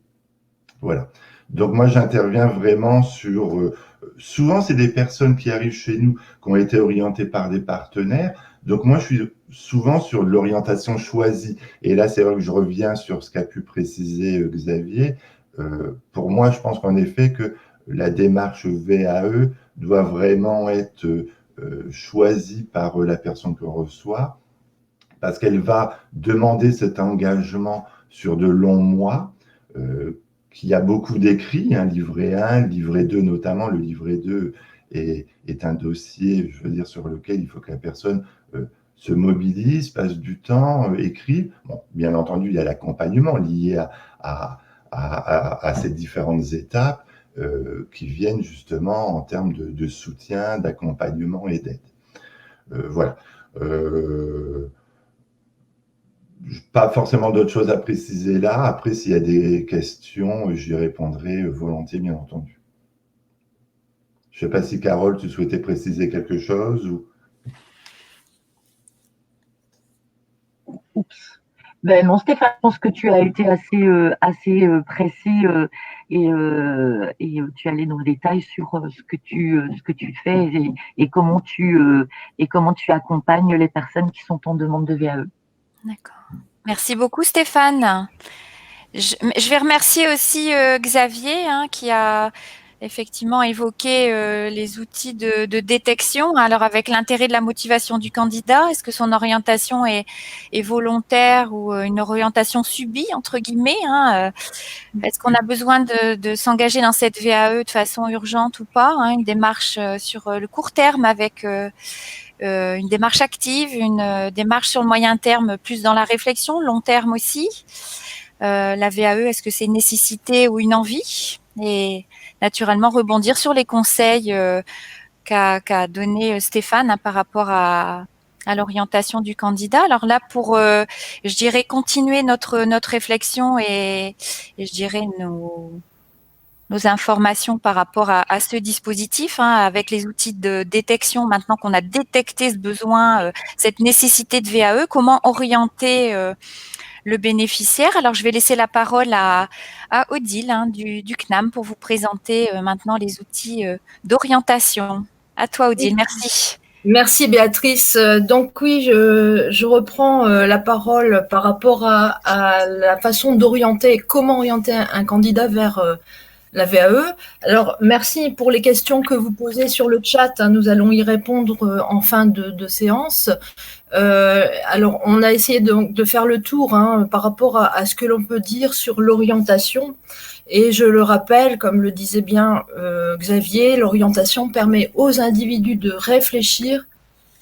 Voilà. Donc moi, j'interviens vraiment sur... souvent, c'est des personnes qui arrivent chez nous, qui ont été orientées par des partenaires. Donc moi, je suis souvent sur l'orientation choisie. Et là, c'est vrai que je reviens sur ce qu'a pu préciser Xavier. Pour moi, je pense qu'en effet, que la démarche VAE doit vraiment être choisie par la personne qu'on reçoit, parce qu'elle va demander cet engagement sur de longs mois, qu'il y a beaucoup d'écrits, hein, livret 1, livret 2 notamment. Le livret 2 est un dossier, je veux dire, sur lequel il faut que la personne se mobilise, passe du temps, écrive. Bon, bien entendu, il y a l'accompagnement lié à ces différentes étapes qui viennent justement en termes de soutien, d'accompagnement et d'aide. Voilà. Pas forcément d'autres choses à préciser là. Après, s'il y a des questions, j'y répondrai volontiers, bien entendu. Je ne sais pas si, Carole, tu souhaitais préciser quelque chose ou... Oups. Ben non, Stéphane, je pense que tu as été assez précis et tu allais dans le détail sur ce que tu fais et comment tu accompagnes les personnes qui sont en demande de VAE. D'accord. Merci beaucoup, Stéphane. Je vais remercier aussi Xavier qui a effectivement évoqué les outils de détection. Alors, avec l'intérêt de la motivation du candidat, est-ce que son orientation est volontaire ou une orientation subie, entre guillemets, hein, est-ce qu'on a besoin de s'engager dans cette VAE de façon urgente ou pas, hein, une démarche sur le court terme avec une démarche active, une démarche sur le moyen terme plus dans la réflexion, long terme aussi. La VAE, est-ce que c'est une nécessité ou une envie? Et naturellement, rebondir sur les conseils qu'a donné Stéphane, hein, par rapport à l'orientation du candidat. Alors là, pour, je dirais, continuer notre réflexion et je dirais nos informations par rapport à ce dispositif, hein, avec les outils de détection. Maintenant qu'on a détecté ce besoin, cette nécessité de VAE, comment orienter le bénéficiaire? Alors, je vais laisser la parole à Odile, hein, du CNAM, pour vous présenter maintenant les outils d'orientation. À toi, Odile. Merci. Merci Béatrice. Donc oui, je reprends la parole par rapport à la façon d'orienter, comment orienter un candidat vers la VAE. Alors, merci pour les questions que vous posez sur le chat. Hein, nous allons y répondre en fin de séance. Alors, on a essayé de faire le tour, hein, par rapport à ce que l'on peut dire sur l'orientation. Et je le rappelle, comme le disait bien Xavier, l'orientation permet aux individus de réfléchir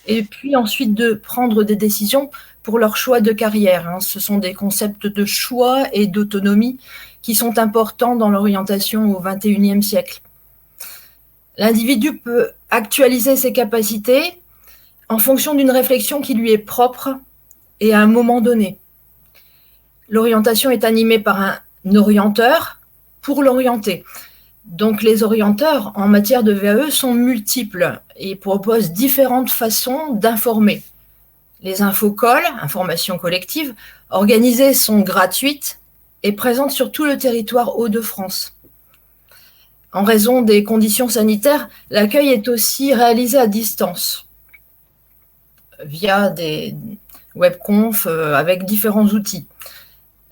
et puis ensuite de prendre des décisions pour leur choix de carrière. Hein. Ce sont des concepts de choix et d'autonomie qui sont importants dans l'orientation au XXIe siècle. L'individu peut actualiser ses capacités en fonction d'une réflexion qui lui est propre et à un moment donné. L'orientation est animée par un orienteur pour l'orienter. Donc les orienteurs en matière de VAE sont multiples et proposent différentes façons d'informer. Les infocolles, informations collectives, organisées sont gratuites et présentes sur tout le territoire Hauts-de-France. En raison des conditions sanitaires, l'accueil est aussi réalisé à distance via des webconf avec différents outils.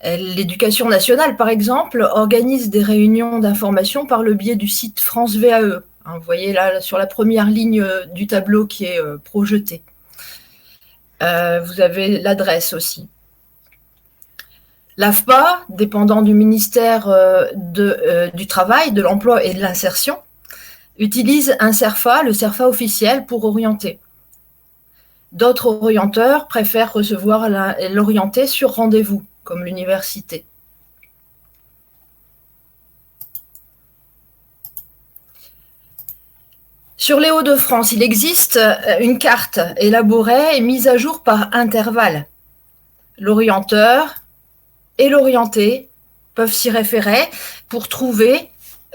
L'éducation nationale, par exemple, organise des réunions d'information par le biais du site France VAE. Vous voyez là sur la première ligne du tableau qui est projeté. Vous avez l'adresse aussi. L'AFPA, dépendant du ministère du Travail, de l'Emploi et de l'Insertion, utilise un CERFA, le CERFA officiel, pour orienter. D'autres orienteurs préfèrent recevoir l'orienté sur rendez-vous, comme l'université. Sur les Hauts-de-France, il existe une carte élaborée et mise à jour par intervalle. L'orienteur et l'orienté peuvent s'y référer pour trouver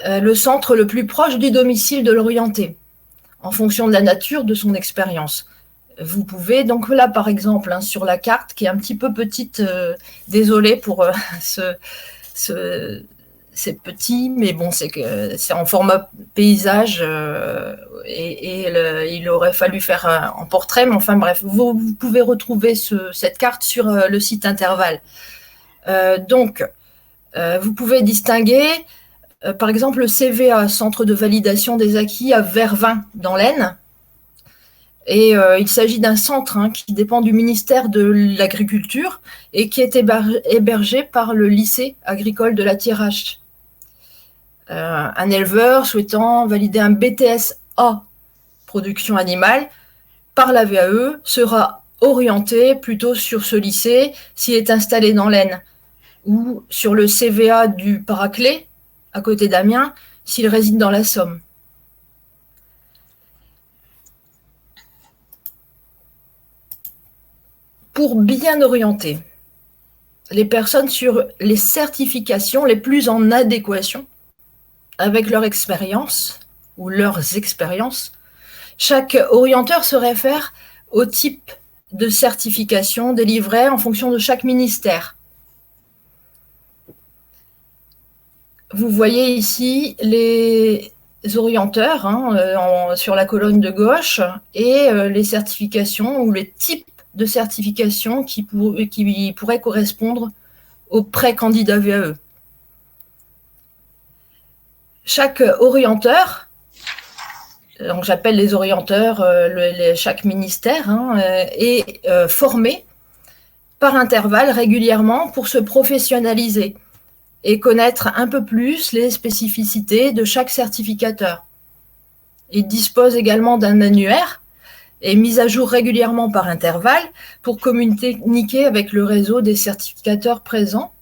le centre le plus proche du domicile de l'orienté, en fonction de la nature de son expérience. Vous pouvez, donc là par exemple, hein, sur la carte qui est un petit peu petite, désolé pour c'est petit, mais bon, c'est en format paysage il aurait fallu faire en portrait, mais enfin bref, vous pouvez retrouver cette carte sur le site Intervalle. Donc, vous pouvez distinguer, par exemple, le CVA, Centre de validation des acquis à Vervins, dans l'Aisne. Et il s'agit d'un centre, hein, qui dépend du ministère de l'Agriculture et qui est hébergé par le lycée agricole de la Thiérache. Un éleveur souhaitant valider un BTS A, production animale, par la VAE, sera orienté plutôt sur ce lycée s'il est installé dans l'Aisne, ou sur le CVA du Paraclet, à côté d'Amiens, s'il réside dans la Somme. Pour bien orienter les personnes sur les certifications les plus en adéquation avec leur expérience ou leurs expériences, chaque orienteur se réfère au type de certification délivrée en fonction de chaque ministère. Vous voyez ici les orienteurs, hein, sur la colonne de gauche, et les certifications ou les types de certification qui pourraient correspondre aux pré-candidats VAE. chaque orienteur, donc j'appelle les orienteurs chaque ministère, est formé par intervalle régulièrement pour se professionnaliser et connaître un peu plus les spécificités de chaque certificateur. Il dispose également d'un annuaire et mis à jour régulièrement par intervalle pour communiquer avec le réseau des certificateurs présents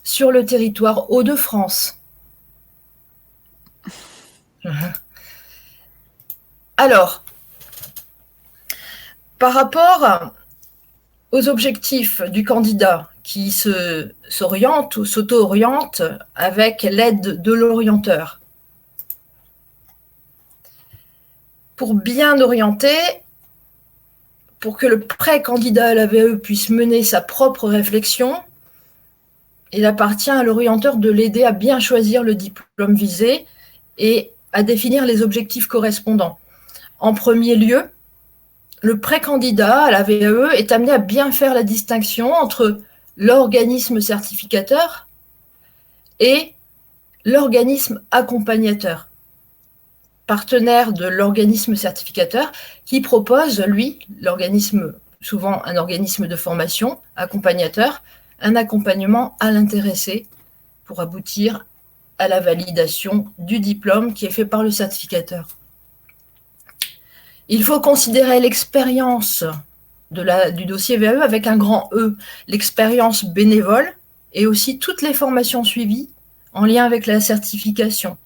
sur le territoire Hauts-de-France. Alors, par rapport aux objectifs du candidat qui s'oriente ou s'auto-oriente avec l'aide de l'orienteur, pour bien orienter, pour que le pré-candidat à la VAE puisse mener sa propre réflexion, il appartient à l'orienteur de l'aider à bien choisir le diplôme visé et à définir les objectifs correspondants. En premier lieu, le pré-candidat à la VAE est amené à bien faire la distinction entre l'organisme certificateur et l'organisme accompagnateur, partenaire de l'organisme certificateur qui propose, lui, l'organisme, souvent un organisme de formation, accompagnateur, un accompagnement à l'intéressé pour aboutir à la validation du diplôme qui est fait par le certificateur. Il faut considérer l'expérience du dossier VAE avec un grand E, l'expérience bénévole et aussi toutes les formations suivies en lien avec la certification.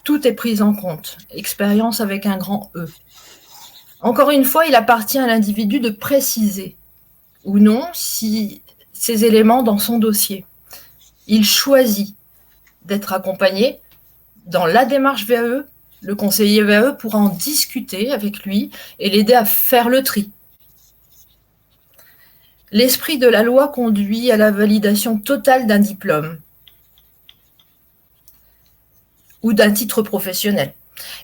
Tout est pris en compte, expérience avec un grand E. Encore une fois, il appartient à l'individu de préciser ou non si ces éléments dans son dossier. Il choisit d'être accompagné dans la démarche VAE. Le conseiller VAE pourra en discuter avec lui et l'aider à faire le tri. L'esprit de la loi conduit à la validation totale d'un diplôme ou d'un titre professionnel.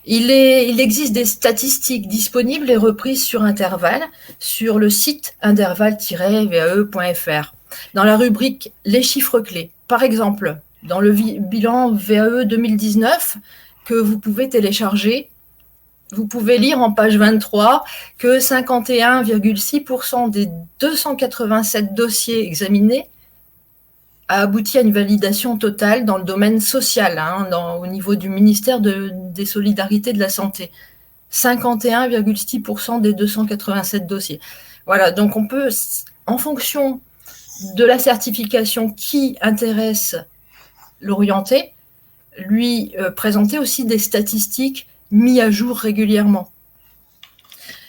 Il existe des statistiques disponibles et reprises sur Interval, sur le site interval-vae.fr, dans la rubrique « Les chiffres clés ». Par exemple, dans le bilan VAE 2019, que vous pouvez télécharger, vous pouvez lire en page 23 que 51,6% des 287 dossiers examinés a abouti à une validation totale dans le domaine social, au niveau du ministère des Solidarités et de la Santé. 51,6% des 287 dossiers. Voilà, donc on peut, en fonction de la certification qui intéresse l'orienté, lui présenter aussi des statistiques mises à jour régulièrement.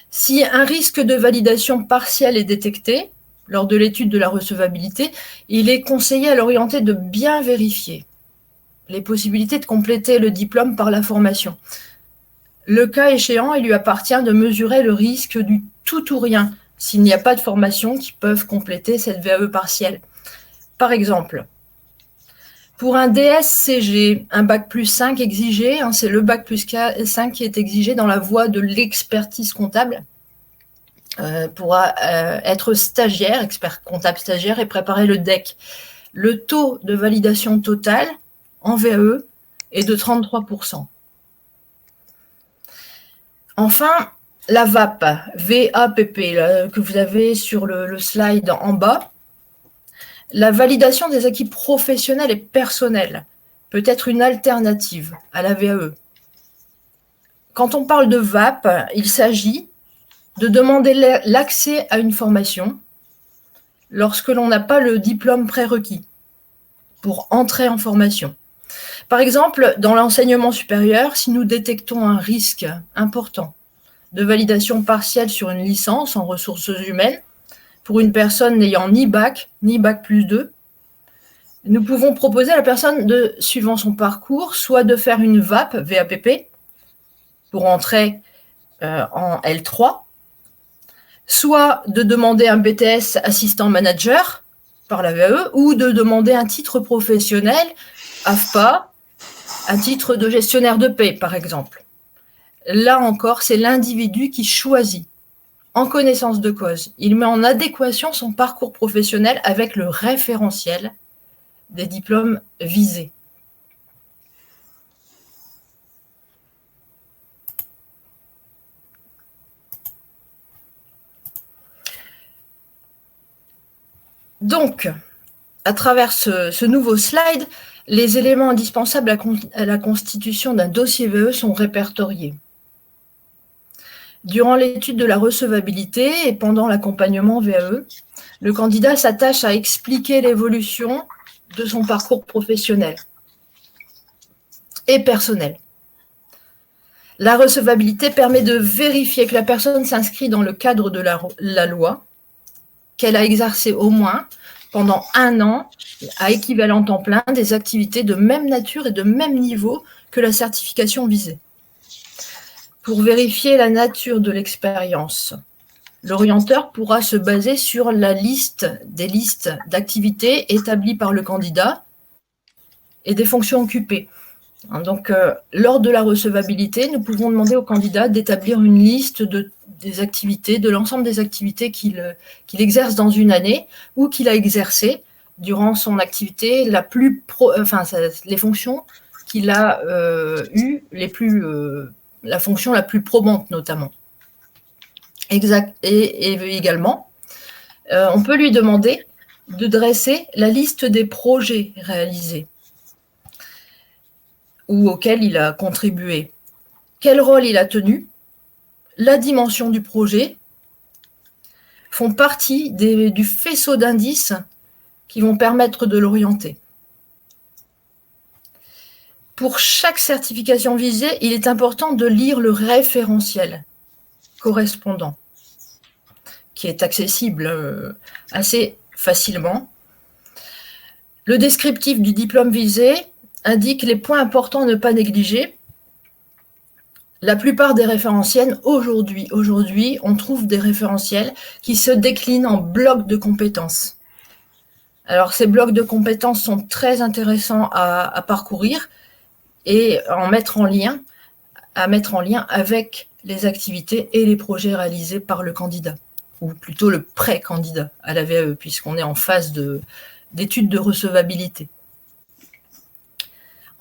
Si un risque de validation partielle est détecté lors de l'étude de la recevabilité, il est conseillé à l'orienté de bien vérifier les possibilités de compléter le diplôme par la formation. Le cas échéant, il lui appartient de mesurer le risque du tout ou rien s'il n'y a pas de formation qui peuvent compléter cette VAE partielle. Par exemple, pour un DSCG, un bac plus 5 exigé, c'est le bac plus 5 qui est exigé dans la voie de l'expertise comptable pour être stagiaire, expert comptable stagiaire et préparer le DEC. Le taux de validation totale en VAE est de 33%. Enfin, la VAP, V-A-P-P, que vous avez sur le slide en bas, la validation des acquis professionnels et personnels peut être une alternative à la VAE. Quand on parle de VAP, il s'agit de demander l'accès à une formation lorsque l'on n'a pas le diplôme prérequis pour entrer en formation. Par exemple, dans l'enseignement supérieur, si nous détectons un risque important de validation partielle sur une licence en ressources humaines, pour une personne n'ayant ni bac plus 2, nous pouvons proposer à la personne, suivant son parcours, soit de faire une VAP, VAPP, pour entrer en L3, soit de demander un BTS assistant manager par la VAE, ou de demander un titre professionnel, AFPA, un titre de gestionnaire de paie, par exemple. Là encore, c'est l'individu qui choisit, en connaissance de cause. Il met en adéquation son parcours professionnel avec le référentiel des diplômes visés. Donc, à travers ce nouveau slide, les éléments indispensables à la constitution d'un dossier VE sont répertoriés. Durant l'étude de la recevabilité et pendant l'accompagnement VAE, le candidat s'attache à expliquer l'évolution de son parcours professionnel et personnel. La recevabilité permet de vérifier que la personne s'inscrit dans le cadre de la loi, qu'elle a exercé au moins pendant 1 an à équivalent temps plein des activités de même nature et de même niveau que la certification visée. Pour vérifier la nature de l'expérience, l'orienteur pourra se baser sur des listes d'activités établies par le candidat et des fonctions occupées. Donc, lors de la recevabilité, nous pouvons demander au candidat d'établir une liste des activités, de l'ensemble des activités qu'il exerce dans une année ou qu'il a exercées durant son activité, les fonctions qu'il a eues, la fonction la plus probante notamment. Et également, on peut lui demander de dresser la liste des projets réalisés ou auxquels il a contribué, quel rôle il a tenu, la dimension du projet, font partie du faisceau d'indices qui vont permettre de l'orienter. Pour chaque certification visée, il est important de lire le référentiel correspondant, qui est accessible assez facilement. Le descriptif du diplôme visé indique les points importants à ne pas négliger. La plupart des référentiels, aujourd'hui, on trouve des référentiels qui se déclinent en blocs de compétences. Alors, ces blocs de compétences sont très intéressants à parcourir et à mettre en lien avec les activités et les projets réalisés par le candidat, ou plutôt le pré-candidat à la VAE, puisqu'on est en phase d'étude de recevabilité.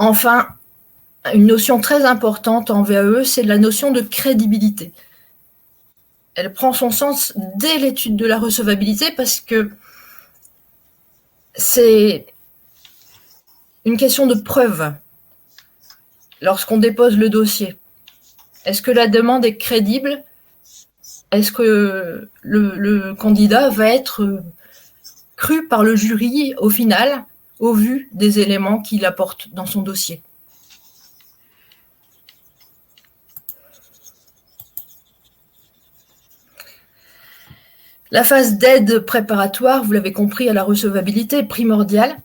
Enfin, une notion très importante en VAE, c'est la notion de crédibilité. Elle prend son sens dès l'étude de la recevabilité parce que c'est une question de preuve lorsqu'on dépose le dossier. Est-ce que la demande est crédible? Est-ce que le candidat va être cru par le jury au final, au vu des éléments qu'il apporte dans son dossier? La phase d'aide préparatoire, vous l'avez compris, à la recevabilité est primordiale.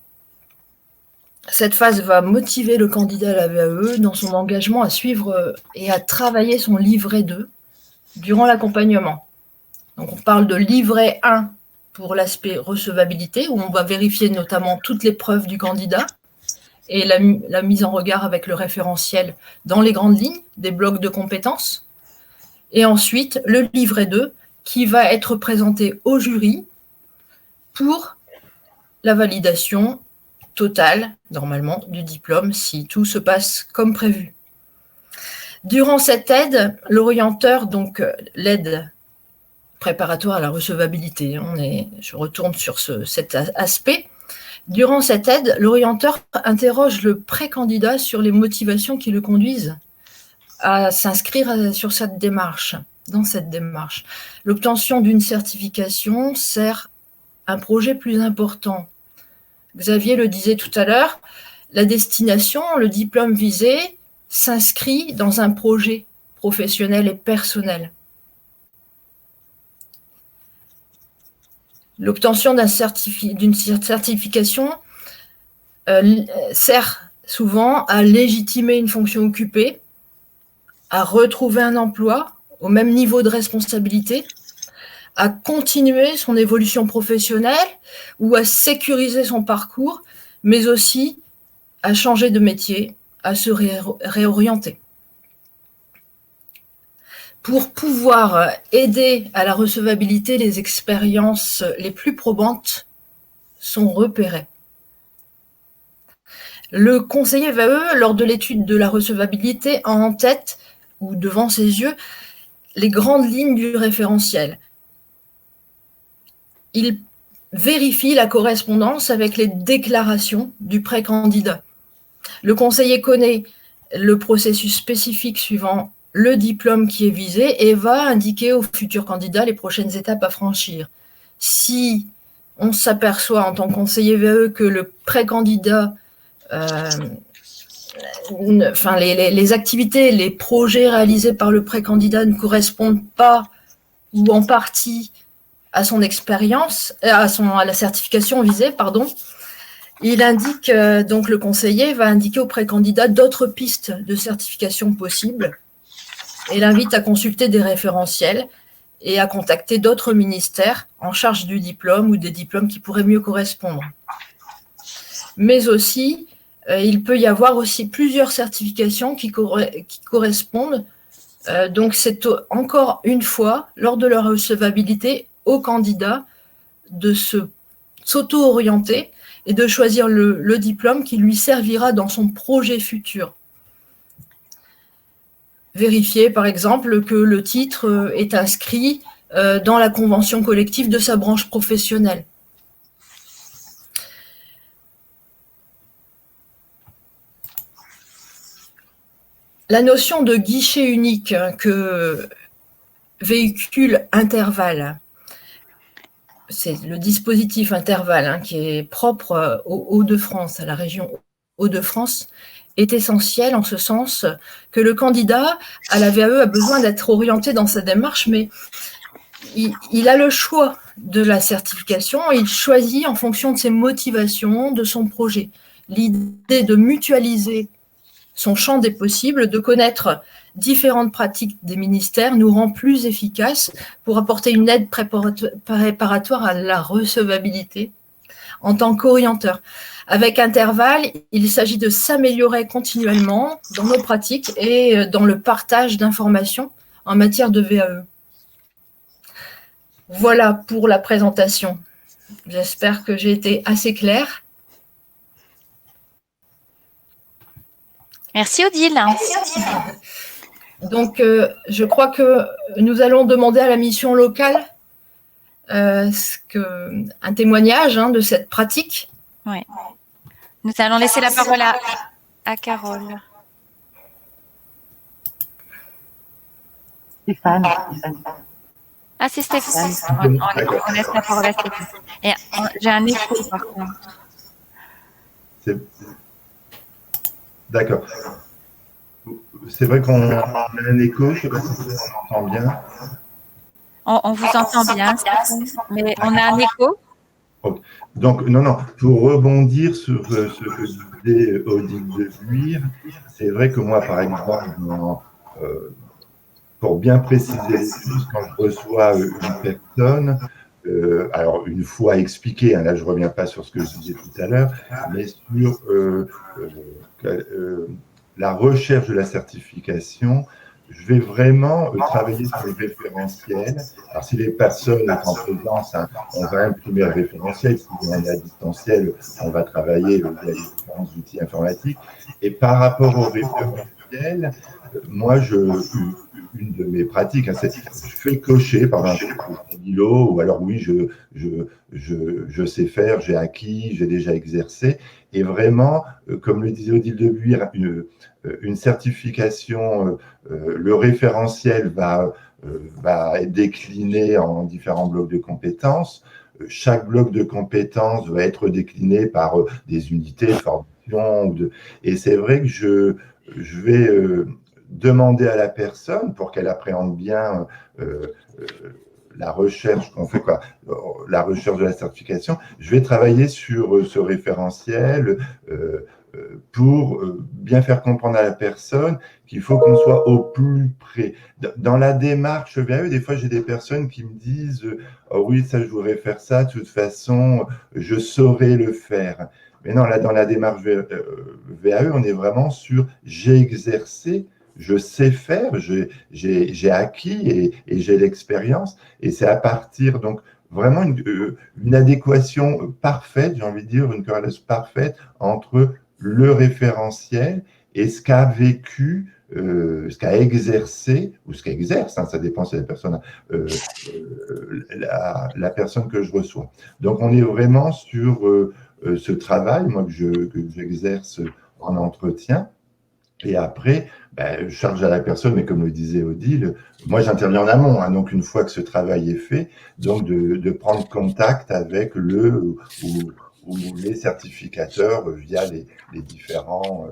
Cette phase va motiver le candidat à la VAE dans son engagement à suivre et à travailler son livret 2 durant l'accompagnement. Donc, on parle de livret 1 pour l'aspect recevabilité, où on va vérifier notamment toutes les preuves du candidat et la mise en regard avec le référentiel dans les grandes lignes des blocs de compétences. Et ensuite, le livret 2 qui va être présenté au jury pour la validation totale, normalement, du diplôme, si tout se passe comme prévu. Durant cette aide, l'orienteur, donc l'aide préparatoire à la recevabilité, je retourne sur cet aspect. Durant cette aide, l'orienteur interroge le pré-candidat sur les motivations qui le conduisent à s'inscrire dans cette démarche. L'obtention d'une certification sert un projet plus important. Xavier le disait tout à l'heure, la destination, le diplôme visé, s'inscrit dans un projet professionnel et personnel. L'obtention d'une certification sert souvent à légitimer une fonction occupée, à retrouver un emploi au même niveau de responsabilité, à continuer son évolution professionnelle ou à sécuriser son parcours, mais aussi à changer de métier, à se réorienter. Pour pouvoir aider à la recevabilité, les expériences les plus probantes sont repérées. Le conseiller VAE, lors de l'étude de la recevabilité, a en tête ou devant ses yeux les grandes lignes du référentiel. Il vérifie la correspondance avec les déclarations du précandidat. Le conseiller connaît le processus spécifique suivant le diplôme qui est visé et va indiquer au futur candidat les prochaines étapes à franchir. Si on s'aperçoit en tant que conseiller VAE que le précandidat, les activités, les projets réalisés par le précandidat ne correspondent pas ou en partie à son expérience, à la certification visée, il indique, donc le conseiller va indiquer au précandidat d'autres pistes de certification possibles et l'invite à consulter des référentiels et à contacter d'autres ministères en charge du diplôme ou des diplômes qui pourraient mieux correspondre. Mais aussi, il peut y avoir aussi plusieurs certifications qui correspondent. Donc, c'est encore une fois, lors de leur recevabilité, au candidat de s'auto-orienter et de choisir le diplôme qui lui servira dans son projet futur. Vérifier, par exemple, que le titre est inscrit dans la convention collective de sa branche professionnelle. La notion de guichet unique que véhicule Interval, c'est le dispositif Interval qui est propre aux Hauts-de-France, à la région Hauts-de-France, est essentiel en ce sens que le candidat à la VAE a besoin d'être orienté dans sa démarche, mais il a le choix de la certification, il choisit en fonction de ses motivations, de son projet. L'idée de mutualiser son champ des possibles, de connaître différentes pratiques des ministères nous rend plus efficaces pour apporter une aide préparatoire à la recevabilité en tant qu'orienteur. Avec Interval, il s'agit de s'améliorer continuellement dans nos pratiques et dans le partage d'informations en matière de VAE. Voilà pour la présentation. J'espère que j'ai été assez claire. Merci Odile. Donc, je crois que nous allons demander à la mission locale un témoignage de cette pratique. Oui. Nous allons laisser la parole à Carole. Stéphane. Ah, c'est Stéphane. On laisse la parole à Stéphane. Et j'ai un écho par contre. D'accord. C'est vrai qu'on a un écho, je ne sais pas si on entend bien. On vous entend bien, mais on a un écho. Donc, non, pour rebondir sur ce que disait Odile de Buire, c'est vrai que moi, par exemple, pour bien préciser les choses, quand je reçois une personne, alors une fois expliqué, là je ne reviens pas sur ce que je disais tout à l'heure, mais sur la recherche de la certification, je vais vraiment travailler sur le référentiel. Alors, si les personnes sont en présence, on va imprimer le référentiel. Si on est à distanciel, on va travailler via les différents outils informatiques. Et par rapport au référentiel, moi, une de mes pratiques, c'est je fais cocher, par exemple, Milo, ou alors oui, je sais faire, j'ai acquis, j'ai déjà exercé. Et vraiment, comme le disait Odile de Buire, une certification, le référentiel va être décliné en différents blocs de compétences. Chaque bloc de compétences va être décliné par des unités de formation. Et c'est vrai que je vais demander à la personne, pour qu'elle appréhende bien la recherche qu'on fait, la recherche de la certification, je vais travailler sur ce référentiel pour bien faire comprendre à la personne qu'il faut qu'on soit au plus près. Dans la démarche VAE, des fois, j'ai des personnes qui me disent oh oui, ça, je voudrais faire ça, de toute façon, je saurais le faire. Mais non, là, dans la démarche VAE, on est vraiment sur j'ai exercé, je sais faire, j'ai acquis et j'ai l'expérience. Et c'est à partir, donc, vraiment une adéquation parfaite, j'ai envie de dire, une corrélation parfaite entre le référentiel et ce qu'a vécu, ce qu'a exercé, ou ce qu'exerce, ça dépend si la personne la personne que je reçois. Donc, on est vraiment sur ce travail, moi, que j'exerce en entretien. Et après, je charge à la personne, mais comme le disait Odile, moi j'interviens en amont, hein, donc une fois que ce travail est fait, donc de prendre contact avec le ou les certificateurs via les différents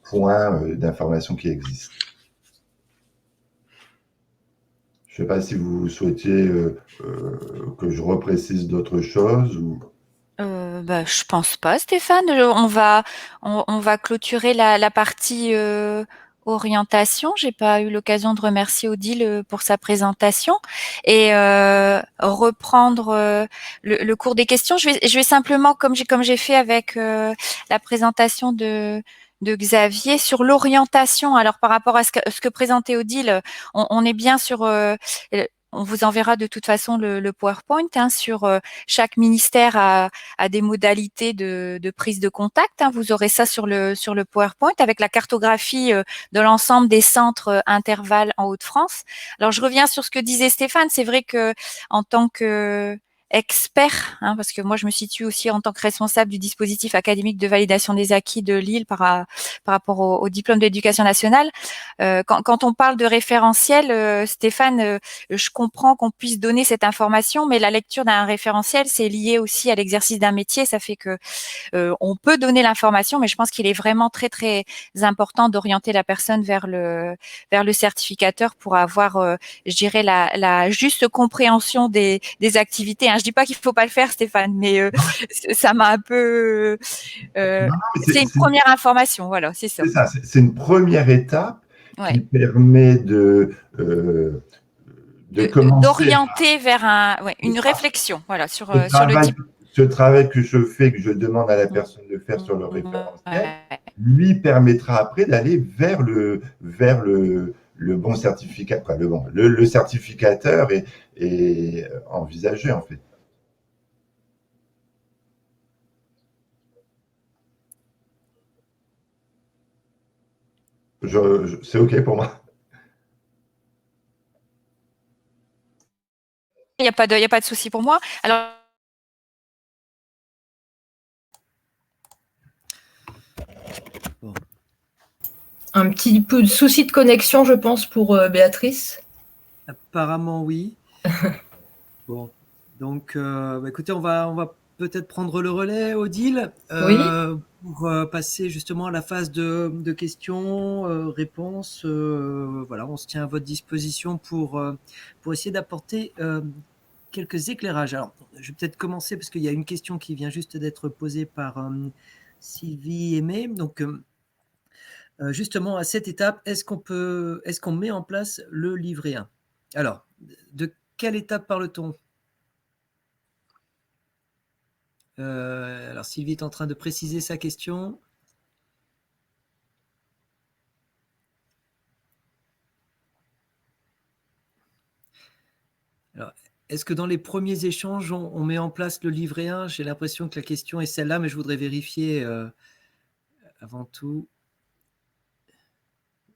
points d'information qui existent. Je ne sais pas si vous souhaitiez que je reprécise d'autres choses ou... Je pense pas, Stéphane. On va clôturer la partie orientation. J'ai pas eu l'occasion de remercier Odile pour sa présentation et reprendre le cours des questions. Je vais simplement, comme j'ai fait avec la présentation de Xavier sur l'orientation. Alors par rapport à ce que présentait Odile, on est bien sur on vous enverra de toute façon le PowerPoint sur chaque ministère à des modalités de prise de contact. Vous aurez ça sur le PowerPoint avec la cartographie de l'ensemble des centres intervalles en Hauts-de-France. Alors je reviens sur ce que disait Stéphane. C'est vrai que en tant que expert, parce que moi je me situe aussi en tant que responsable du dispositif académique de validation des acquis de Lille par rapport au diplôme d'éducation nationale. Quand on parle de référentiel, Stéphane, je comprends qu'on puisse donner cette information, mais la lecture d'un référentiel, c'est lié aussi à l'exercice d'un métier. Ça fait que on peut donner l'information, mais je pense qu'il est vraiment très très important d'orienter la personne vers le certificateur pour avoir, je dirais, la juste compréhension des activités. Je dis pas qu'il faut pas le faire, Stéphane, mais ça m'a un peu. C'est une première information, voilà, c'est ça. C'est ça, c'est une première étape qui permet d'orienter vers une réflexion, voilà, sur le type. Ce travail que je fais, que je demande à la personne de faire sur le référentiel, lui permettra après d'aller vers le bon certificat, le certificateur est envisagé en fait. C'est OK pour moi. Il n'y a pas de souci pour moi. Alors, un petit peu de souci de connexion, je pense, pour Béatrice. Apparemment, oui. Bon, donc, écoutez, on va peut-être prendre le relais, Odile, pour passer justement à la phase de questions, réponses. Voilà, on se tient à votre disposition pour essayer d'apporter quelques éclairages. Alors, je vais peut-être commencer parce qu'il y a une question qui vient juste d'être posée par Sylvie Aimé. Donc, justement, à cette étape, est-ce qu'on met en place le livret 1 ? Alors, de quelle étape parle-t-on ? Alors, Sylvie est en train de préciser sa question. Alors, est-ce que dans les premiers échanges, on met en place le livret 1 ? J'ai l'impression que la question est celle-là, mais je voudrais vérifier avant tout,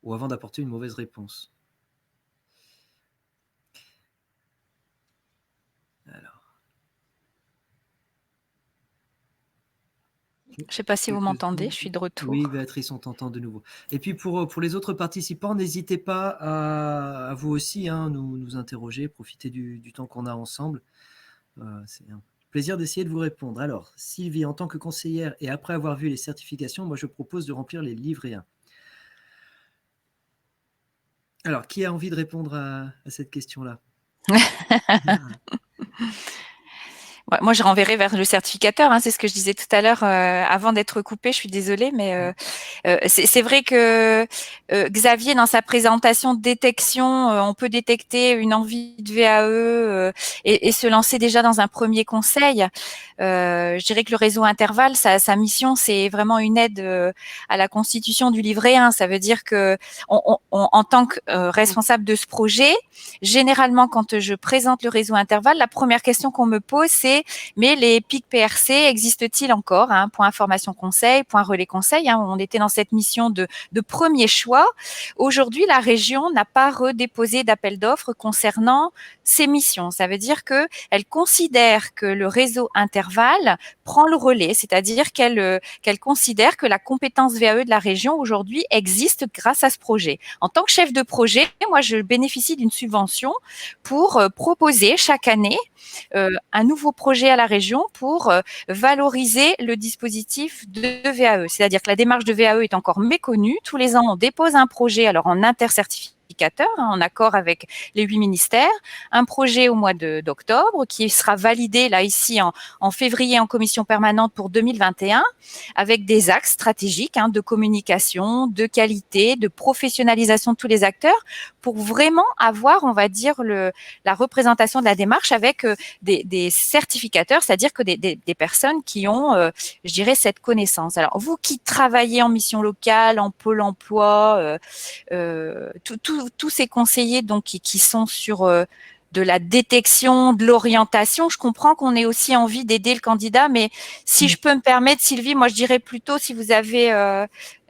ou avant d'apporter une mauvaise réponse. Alors. Je ne sais pas si vous m'entendez, je suis de retour. Oui, Béatrice, on t'entend de nouveau. Et puis pour les autres participants, n'hésitez pas à vous aussi nous interroger, profiter du temps qu'on a ensemble. C'est un plaisir d'essayer de vous répondre. Alors, Sylvie, en tant que conseillère et après avoir vu les certifications, moi je propose de remplir les livrets 1. Alors, qui a envie de répondre à cette question-là ? Moi, je renverrai vers le certificateur. C'est ce que je disais tout à l'heure avant d'être coupée. Je suis désolée, mais c'est vrai que Xavier, dans sa présentation de détection, on peut détecter une envie de VAE et se lancer déjà dans un premier conseil. Je dirais que le réseau intervalle, sa mission, c'est vraiment une aide à la constitution du livret 1. Ça veut dire que en tant que responsable de ce projet, généralement, quand je présente le réseau intervalle, la première question qu'on me pose, c'est mais les pics PRC existent-ils encore, hein, point information conseil, point relais conseil, hein, on était dans cette mission de premier choix. Aujourd'hui, la région n'a pas redéposé d'appel d'offres concernant ces missions. Ça veut dire qu'elle considère que le réseau Interval prend le relais, c'est-à-dire qu'elle considère que la compétence VAE de la région aujourd'hui existe grâce à ce projet. En tant que chef de projet, moi, je bénéficie d'une subvention pour proposer chaque année un nouveau projet à la région pour valoriser le dispositif de VAE. C'est-à-dire que la démarche de VAE est encore méconnue. Tous les ans, on dépose un projet alors en intercertificateur, en accord avec les 8 ministères, un projet au mois d'octobre qui sera validé là ici en février en commission permanente pour 2021 avec des axes stratégiques de communication, de qualité, de professionnalisation de tous les acteurs pour vraiment avoir, on va dire, la représentation de la démarche avec des certificateurs, c'est-à-dire que des personnes qui ont, je dirais, cette connaissance. Alors, vous qui travaillez en mission locale, en pôle emploi, tous ces conseillers donc qui sont sur de la détection, de l'orientation. Je comprends qu'on ait aussi envie d'aider le candidat, mais si je peux me permettre, Sylvie, moi je dirais plutôt si vous avez,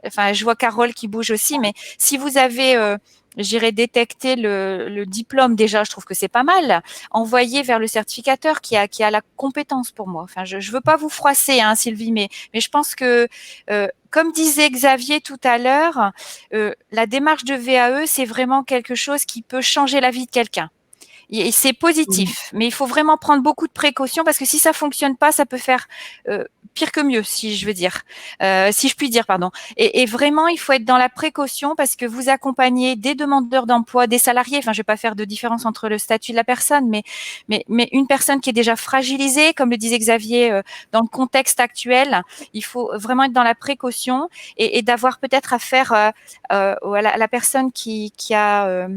enfin je vois Carole qui bouge aussi, mais si vous avez j'irai détecter le diplôme déjà, je trouve que c'est pas mal. Envoyer vers le certificateur qui a la compétence pour moi. Enfin, je veux pas vous froisser, hein, Sylvie, mais je pense que comme disait Xavier tout à l'heure, la démarche de VAE, c'est vraiment quelque chose qui peut changer la vie de quelqu'un. Et c'est positif, mais il faut vraiment prendre beaucoup de précautions parce que si ça fonctionne pas, ça peut faire pire que mieux, si je veux dire, si je puis dire, pardon. Et vraiment, il faut être dans la précaution parce que vous accompagnez des demandeurs d'emploi, des salariés. Enfin, je vais pas faire de différence entre le statut de la personne, mais une personne qui est déjà fragilisée, comme le disait Xavier, dans le contexte actuel, il faut vraiment être dans la précaution et d'avoir peut-être affaire à la personne qui a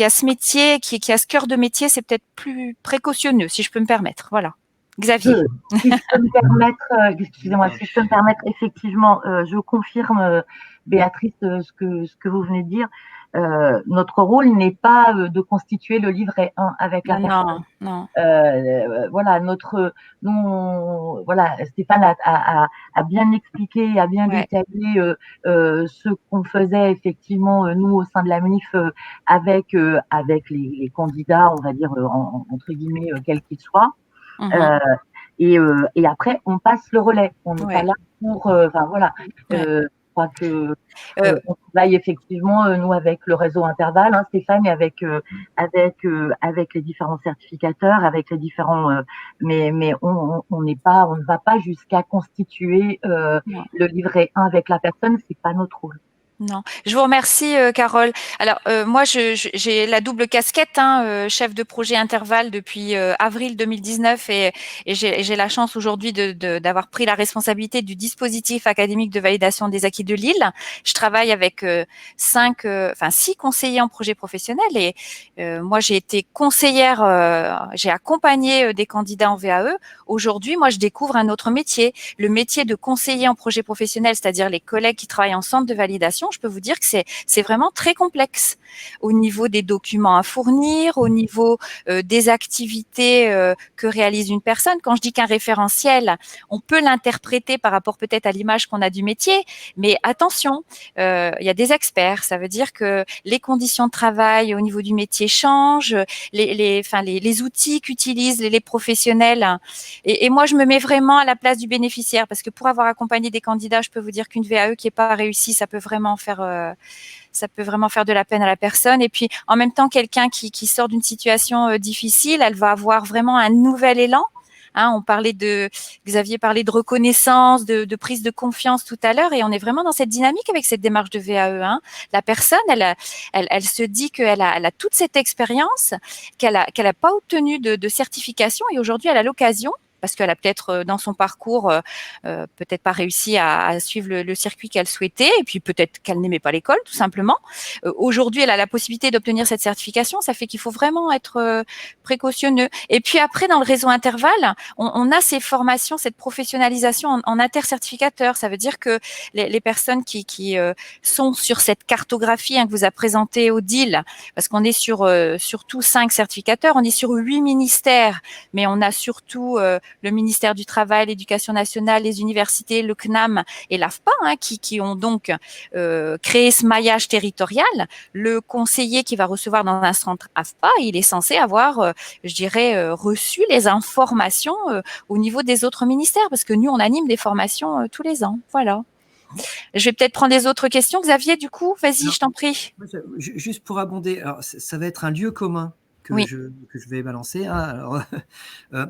ce métier, qui a ce cœur de métier, c'est peut-être plus précautionneux, si je peux me permettre. Voilà. Xavier. Si je peux me permettre, excusez-moi, si je peux me permettre, effectivement, je confirme, Béatrice, ce que vous venez de dire. Notre rôle n'est pas de constituer le livret 1 avec la personne. Non. Voilà, voilà, Stéphane a bien expliqué, a bien détaillé ce qu'on faisait effectivement nous au sein de la MIF avec les candidats, on va dire entre guillemets quels qu'ils soient. Et après, on passe le relais. On n'est pas là pour, enfin voilà. Je crois que on travaille effectivement nous avec le réseau Interval, hein, Stéphane, et avec les différents certificateurs, avec les différents, mais on ne va pas jusqu'à constituer le livret 1 avec la personne. C'est pas notre rôle. Non, je vous remercie Carole. Alors moi j'ai la double casquette, chef de projet Interval depuis avril 2019 et j'ai la chance aujourd'hui d'avoir pris la responsabilité du dispositif académique de validation des acquis de Lille. Je travaille avec 6 conseillers en projet professionnel et moi j'ai été conseillère, j'ai accompagné des candidats en VAE. Aujourd'hui, moi je découvre un autre métier, le métier de conseiller en projet professionnel, c'est-à-dire les collègues qui travaillent en centre de validation. Je peux vous dire que c'est vraiment très complexe au niveau des documents à fournir, au niveau des activités que réalise une personne. Quand je dis qu'un référentiel, on peut l'interpréter par rapport peut-être à l'image qu'on a du métier, mais attention, il y a des experts. Ça veut dire que les conditions de travail au niveau du métier changent, les outils qu'utilisent les professionnels. Et moi, je me mets vraiment à la place du bénéficiaire parce que pour avoir accompagné des candidats, je peux vous dire qu'une VAE qui n'est pas réussie, ça peut vraiment faire de la peine à la personne. Et puis, en même temps, quelqu'un qui sort d'une situation difficile, elle va avoir vraiment un nouvel élan. Xavier parlait de reconnaissance, de prise de confiance tout à l'heure, et on est vraiment dans cette dynamique avec cette démarche de VAE. La personne, elle se dit qu'elle a toute cette expérience, qu'elle a pas obtenu de certification, et aujourd'hui, elle a l'occasion, parce qu'elle a peut-être dans son parcours peut-être pas réussi à suivre le circuit qu'elle souhaitait, et puis peut-être qu'elle n'aimait pas l'école, tout simplement. Aujourd'hui, elle a la possibilité d'obtenir cette certification. Ça fait qu'il faut vraiment être précautionneux. Et puis après, dans le réseau Interval, on a ces formations, cette professionnalisation en intercertificateur. Ça veut dire que les personnes qui sont sur cette cartographie que vous a présentée Odile, parce qu'on est sur surtout 5 certificateurs, on est sur 8 ministères, mais on a surtout le ministère du Travail, l'Éducation nationale, les universités, le CNAM et l'AFPA, qui ont donc créé ce maillage territorial. Le conseiller qui va recevoir dans un centre AFPA, il est censé avoir, je dirais, reçu les informations au niveau des autres ministères, parce que nous, on anime des formations tous les ans. Voilà. Je vais peut-être prendre les autres questions. Xavier, du coup, vas-y, je t'en prie. Juste pour abonder, alors ça va être un lieu commun que, oui. que je vais balancer. Alors,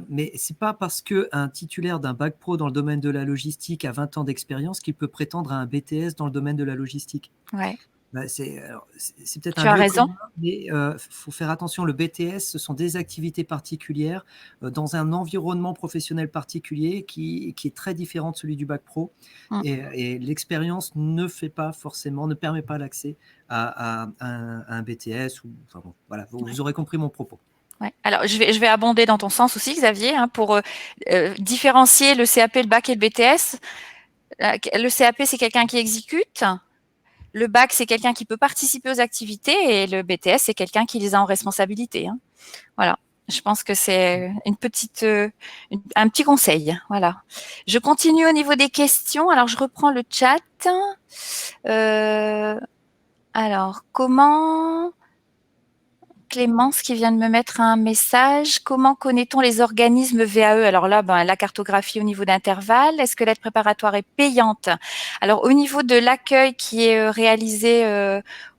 mais ce n'est pas parce qu'un titulaire d'un bac pro dans le domaine de la logistique a 20 ans d'expérience qu'il peut prétendre à un BTS dans le domaine de la logistique. Ouais. C'est peut-être un lieu raison. Commun, mais faut faire attention. Le BTS, ce sont des activités particulières dans un environnement professionnel particulier qui est très différent de celui du bac pro. Et l'expérience ne permet pas l'accès à un BTS. Enfin bon, voilà, vous aurez compris mon propos. Ouais. Alors, je vais abonder dans ton sens aussi, Xavier, pour différencier le CAP, le bac et le BTS. Le CAP, c'est quelqu'un qui exécute. Le bac, c'est quelqu'un qui peut participer aux activités et le BTS, c'est quelqu'un qui les a en responsabilité. Voilà. Je pense que c'est un petit conseil. Voilà. Je continue au niveau des questions. Alors, je reprends le chat. Alors, comment... Clémence qui vient de me mettre un message. Comment connaît-on les organismes VAE? Alors là, la cartographie au niveau d'intervalle. Est-ce que l'aide préparatoire est payante? Alors, au niveau de l'accueil qui est réalisé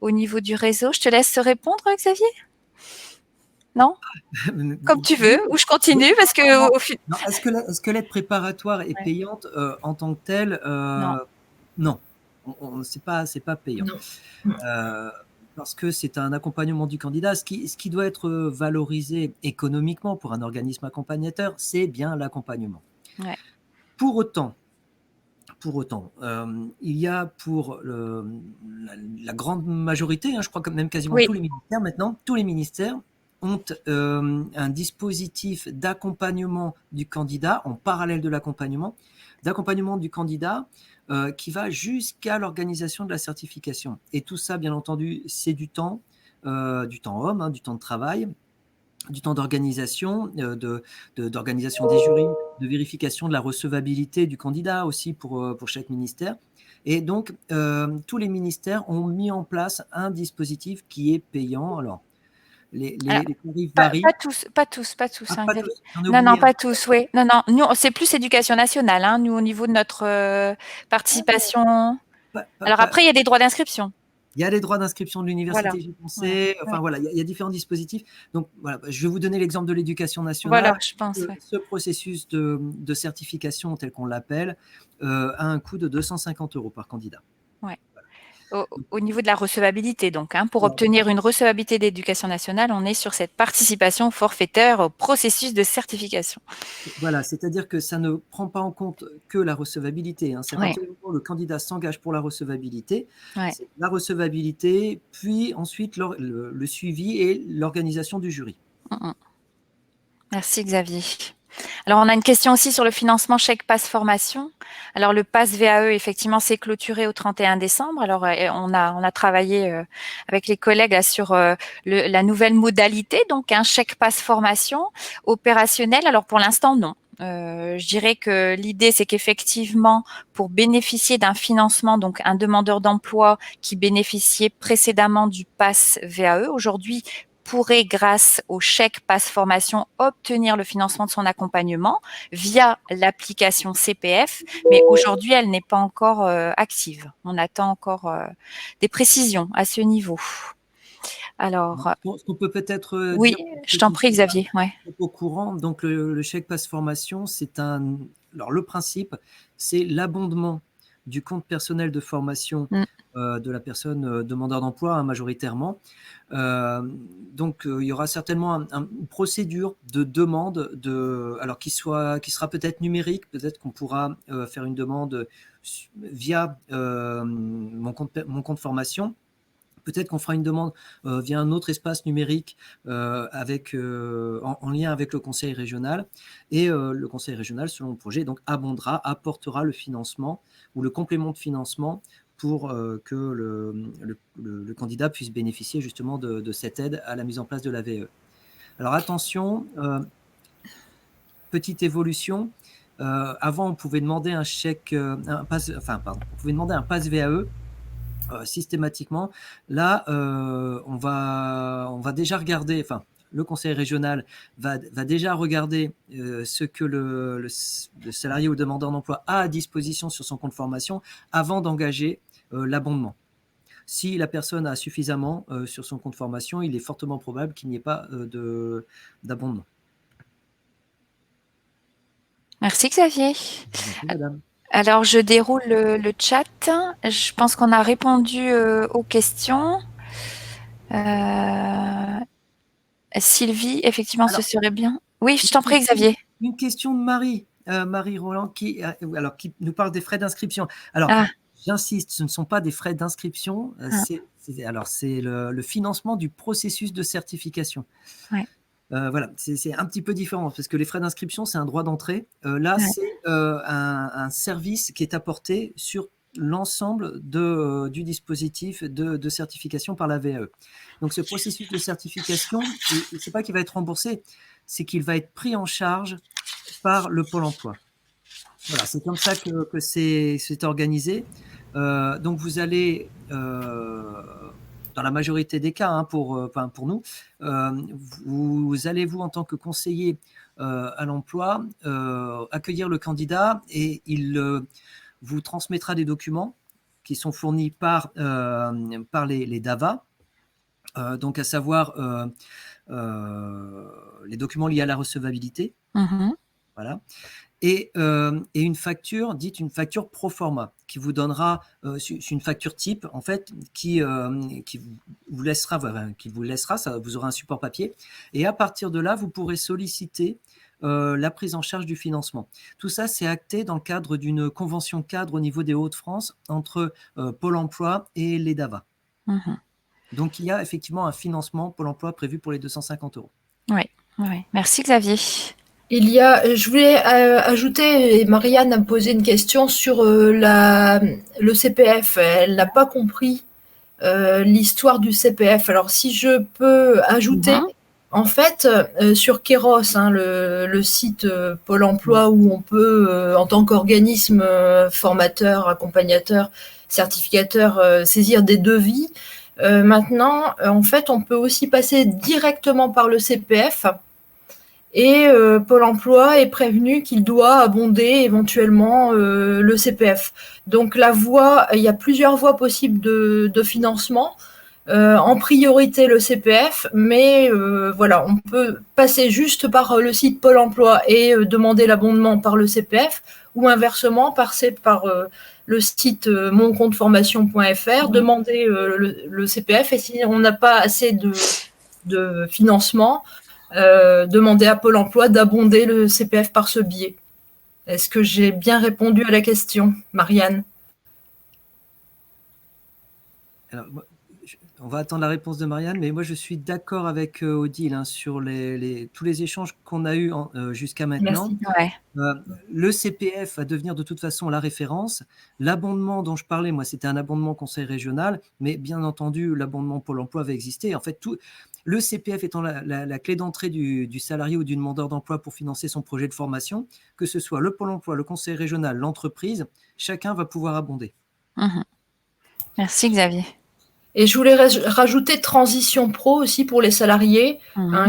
au niveau du réseau, je te laisse répondre, Xavier? Non? Comme tu veux, ou je continue parce que... Est-ce que l'aide préparatoire est payante en tant que telle? Non. C'est pas payant. Parce que c'est un accompagnement du candidat. Ce qui doit être valorisé économiquement pour un organisme accompagnateur, c'est bien l'accompagnement. Ouais. Pour autant, il y a pour la grande majorité, je crois que même quasiment tous les ministères maintenant, tous les ministères ont un dispositif d'accompagnement du candidat en parallèle de l'accompagnement du candidat qui va jusqu'à l'organisation de la certification. Et tout ça, bien entendu, c'est du temps homme, du temps de travail, du temps d'organisation, d'organisation des jurys, de vérification de la recevabilité du candidat aussi pour chaque ministère. Et donc, tous les ministères ont mis en place un dispositif qui est payant. Alors, les tarifs varient. Pas tous. Pas tous. Non, pas tous, oui. Non, nous, c'est plus éducation nationale, nous, au niveau de notre participation. Alors après, il y a des droits d'inscription. Il y a les droits d'inscription de l'université, j'ai pensé. Enfin, voilà, il y a différents dispositifs. Donc, voilà, je vais vous donner l'exemple de l'éducation nationale. Voilà, je pense. Ce processus de certification, tel qu'on l'appelle, a un coût de 250 € par candidat. Ouais. Au niveau de la recevabilité, donc, pour obtenir une recevabilité d'éducation nationale, on est sur cette participation forfaitaire au processus de certification. Voilà, c'est-à-dire que ça ne prend pas en compte que la recevabilité. C'est à partir du moment où le candidat s'engage pour la recevabilité, c'est la recevabilité, puis ensuite le suivi et l'organisation du jury. Merci Xavier. Alors, on a une question aussi sur le financement chèque passe formation. Alors, le pass VAE, effectivement, c'est clôturé au 31 décembre. Alors, on a travaillé avec les collègues là, sur la nouvelle modalité, donc un chèque passe formation opérationnel. Alors, pour l'instant, non. Je dirais que l'idée, c'est qu'effectivement, pour bénéficier d'un financement, donc un demandeur d'emploi qui bénéficiait précédemment du pass VAE, aujourd'hui, pourrait, grâce au chèque passe formation, obtenir le financement de son accompagnement via l'application CPF, mais aujourd'hui, elle n'est pas encore active. On attend encore des précisions à ce niveau. Alors, ce qu'on peut peut-être oui, je t'en prie, Xavier. Au courant, donc le chèque passe formation, alors le principe, c'est l'abondement du compte personnel de formation de la personne demandeur d'emploi, majoritairement. Donc, il y aura certainement une procédure de demande, alors qui sera peut-être numérique, peut-être qu'on pourra faire une demande via mon compte formation. Peut-être qu'on fera une demande via un autre espace numérique en lien avec le conseil régional. Et le conseil régional, selon le projet, donc apportera le financement ou le complément de financement pour que le candidat puisse bénéficier justement de cette aide à la mise en place de la VE. Alors attention, petite évolution. Avant, on pouvait demander un chèque, on pouvait demander un pass VAE systématiquement. Là, on va déjà regarder, enfin, le conseil régional va déjà regarder ce que le salarié ou demandeur d'emploi a à disposition sur son compte formation avant d'engager l'abondement. Si la personne a suffisamment sur son compte formation, il est fortement probable qu'il n'y ait pas d'abondement. Merci Xavier. Merci, madame. Alors, je déroule le chat. Je pense qu'on a répondu aux questions. Sylvie, effectivement, Alors, ce serait bien. Oui, je t'en prie, Xavier. Une question de Marie. Marie Roland qui nous parle des frais d'inscription. Alors, j'insiste, ce ne sont pas des frais d'inscription, c'est le financement du processus de certification. Ouais. Voilà, c'est un petit peu différent parce que les frais d'inscription, c'est un droit d'entrée. Là, c'est un service qui est apporté sur l'ensemble du dispositif de certification par la VAE. Donc, ce processus de certification, c'est pas qu'il va être remboursé, c'est qu'il va être pris en charge par le Pôle emploi. Voilà, c'est comme ça que c'est organisé. Donc, vous allez, dans la majorité des cas, pour nous, vous allez, en tant que conseiller à l'emploi, accueillir le candidat et il vous transmettra des documents qui sont fournis par les DAVA, donc à savoir les documents liés à la recevabilité. Voilà. Et une facture, dite une facture pro forma, qui vous donnera une facture type, en fait, qui vous laissera, ça, vous aurez un support papier. Et à partir de là, vous pourrez solliciter la prise en charge du financement. Tout ça, c'est acté dans le cadre d'une convention cadre au niveau des Hauts-de-France entre Pôle emploi et les DAVA. Donc, il y a effectivement un financement Pôle emploi prévu pour les 250 €. Oui. Merci Xavier. Je voulais ajouter, et Marianne a posé une question sur le CPF. Elle n'a pas compris l'histoire du CPF. Alors, si je peux ajouter, en fait, sur Kéros, le site Pôle emploi où on peut, en tant qu'organisme formateur, accompagnateur, certificateur, saisir des devis, maintenant, en fait, on peut aussi passer directement par le CPF. Et Pôle emploi est prévenu qu'il doit abonder éventuellement le CPF. Donc il y a plusieurs voies possibles de financement. En priorité le CPF, mais voilà, on peut passer juste par le site Pôle emploi et demander l'abondement par le CPF, ou inversement passer par le site moncompteformation.fr, demander le CPF, et si on n'a pas assez de financement, demander à Pôle emploi d'abonder le CPF par ce biais. Est-ce que j'ai bien répondu à la question, Marianne? Alors, on va attendre la réponse de Marianne, mais moi je suis d'accord avec Odile sur tous les échanges qu'on a eus jusqu'à maintenant. Le CPF va devenir de toute façon la référence. L'abondement dont je parlais, moi, c'était un abondement conseil régional, mais bien entendu, l'abondement Pôle emploi va exister. En fait, le CPF étant la clé d'entrée du salarié ou du demandeur d'emploi pour financer son projet de formation, que ce soit le Pôle emploi, le conseil régional, l'entreprise, chacun va pouvoir abonder. Merci Xavier. Et je voulais rajouter Transition Pro aussi pour les salariés,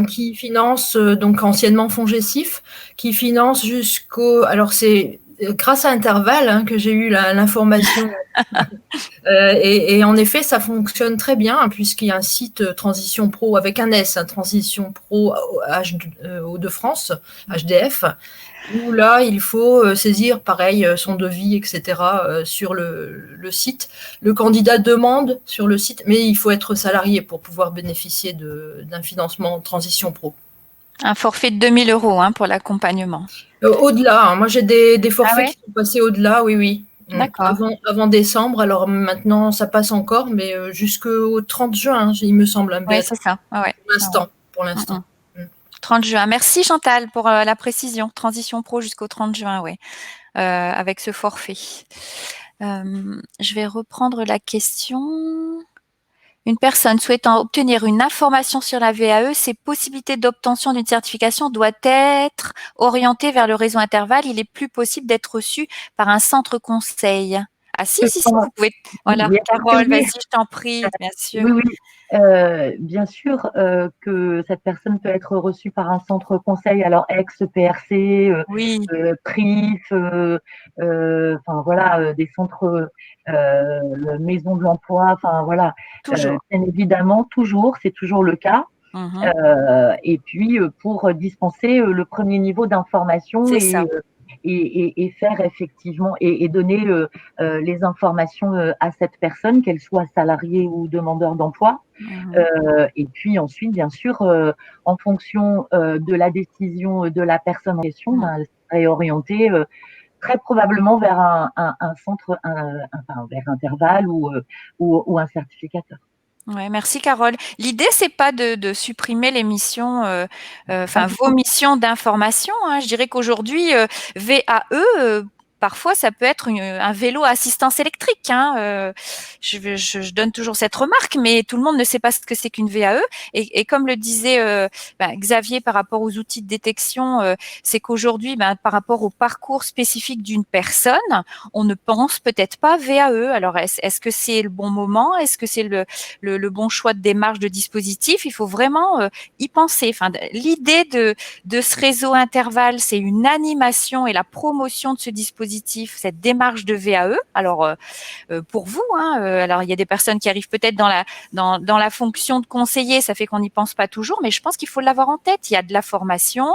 qui finance, donc anciennement FONGECIF, qui finance alors c'est grâce à Interval que j'ai eu l'information. Et en effet, ça fonctionne très bien, puisqu'il y a un site Transition Pro avec un S, Transition Pro Hauts-de-France, HDF, où là, il faut saisir, pareil, son devis, etc., sur le site. Le candidat demande sur le site, mais il faut être salarié pour pouvoir bénéficier d'un financement Transition Pro. Un forfait de 2 000 € pour l'accompagnement. Au-delà, moi j'ai des forfaits qui sont passés au-delà, oui. D'accord. Avant décembre, alors maintenant ça passe encore, mais jusqu'au 30 juin, il me semble. Oui, c'est ça. Pour l'instant. 30 juin. Merci Chantal pour la précision. Transition Pro jusqu'au 30 juin, oui, avec ce forfait. Je vais reprendre la question. Une personne souhaitant obtenir une information sur la VAE, ses possibilités d'obtention d'une certification doivent être orientées vers le réseau Interval. Il est plus possible d'être reçu par un centre conseil. Ah si, vous pouvez. Voilà, Carole, vas-y, je t'en prie, bien sûr. Oui, bien sûr que cette personne peut être reçue par un centre conseil, alors ex-PRC, PRIF, enfin voilà, des centres maisons de l'emploi, enfin voilà. Toujours. Bien évidemment, c'est toujours le cas. Et puis pour dispenser le premier niveau d'information et faire effectivement et donner les informations à cette personne, qu'elle soit salariée ou demandeur d'emploi. Et puis ensuite, bien sûr, en fonction de la décision de la personne en question, elle serait orientée très probablement vers un centre, vers Interval ou un certificateur. Ouais, merci Carole. L'idée, c'est pas de supprimer les missions, vos missions d'information. Hein. Je dirais qu'aujourd'hui, VAE, parfois, ça peut être un vélo à assistance électrique. Hein. Je donne toujours cette remarque, mais tout le monde ne sait pas ce que c'est qu'une VAE. Et comme le disait Xavier par rapport aux outils de détection, c'est qu'aujourd'hui, par rapport au parcours spécifique d'une personne, on ne pense peut-être pas VAE. Alors, est-ce que c'est le bon moment? Est-ce que c'est le bon choix de démarche de dispositif? Il faut vraiment y penser. Enfin, l'idée de ce réseau Interval, c'est une animation et la promotion de ce dispositif, cette démarche de VAE. Alors pour vous, alors il y a des personnes qui arrivent peut-être dans la fonction de conseiller, ça fait qu'on n'y pense pas toujours, mais je pense qu'il faut l'avoir en tête. Il y a de la formation,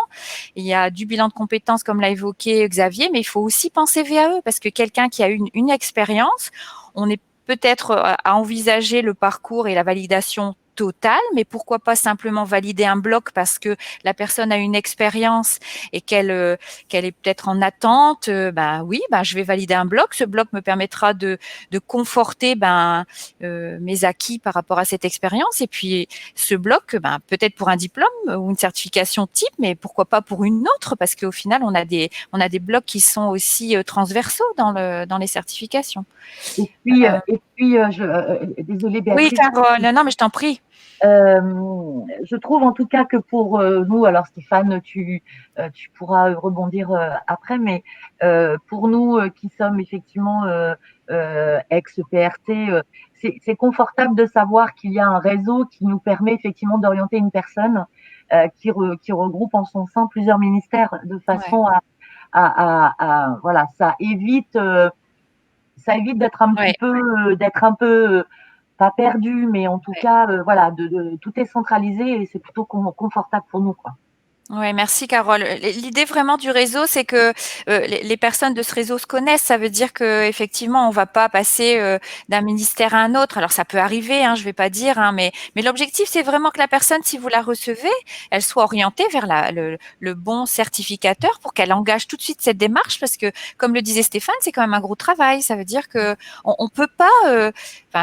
il y a du bilan de compétences comme l'a évoqué Xavier, mais il faut aussi penser VAE parce que quelqu'un qui a une expérience, on est peut-être à envisager le parcours et la validation totale, mais pourquoi pas simplement valider un bloc parce que la personne a une expérience et qu'elle est peut-être en attente. Je vais valider un bloc. Ce bloc me permettra de conforter mes acquis par rapport à cette expérience. Et puis ce bloc, peut-être pour un diplôme ou une certification type, mais pourquoi pas pour une autre parce qu'au final on a des blocs qui sont aussi transversaux dans les certifications. Et puis, désolée Béatrice. Oui, Carole, non, mais je t'en prie. Je trouve en tout cas que pour nous, alors Stéphane, tu pourras rebondir après, mais pour nous qui sommes effectivement ex-PRT, c'est confortable de savoir qu'il y a un réseau qui nous permet effectivement d'orienter une personne qui regroupe en son sein plusieurs ministères de façon à voilà, ça évite d'être un petit peu pas perdu, mais en tout cas, voilà, tout est centralisé et c'est plutôt confortable pour nous, quoi. Ouais, merci Carole. L'idée vraiment du réseau, c'est que les personnes de ce réseau se connaissent. Ça veut dire que effectivement, on va pas passer d'un ministère à un autre. Alors ça peut arriver, je vais pas dire, mais l'objectif c'est vraiment que la personne, si vous la recevez, elle soit orientée vers le bon certificateur pour qu'elle engage tout de suite cette démarche, parce que comme le disait Stéphane, c'est quand même un gros travail. Ça veut dire que on peut pas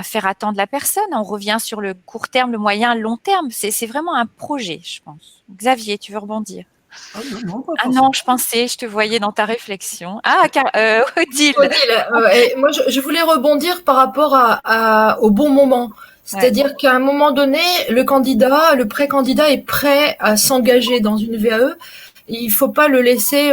faire attendre la personne. On revient sur le court terme, le moyen, le long terme. C'est vraiment un projet, je pense. Xavier, tu veux rebondir? Non, je te voyais dans ta réflexion. Odile. Moi, je voulais rebondir par rapport au bon moment. C'est-à-dire qu'à un moment donné, le pré-candidat est prêt à s'engager dans une VAE. Il faut pas le laisser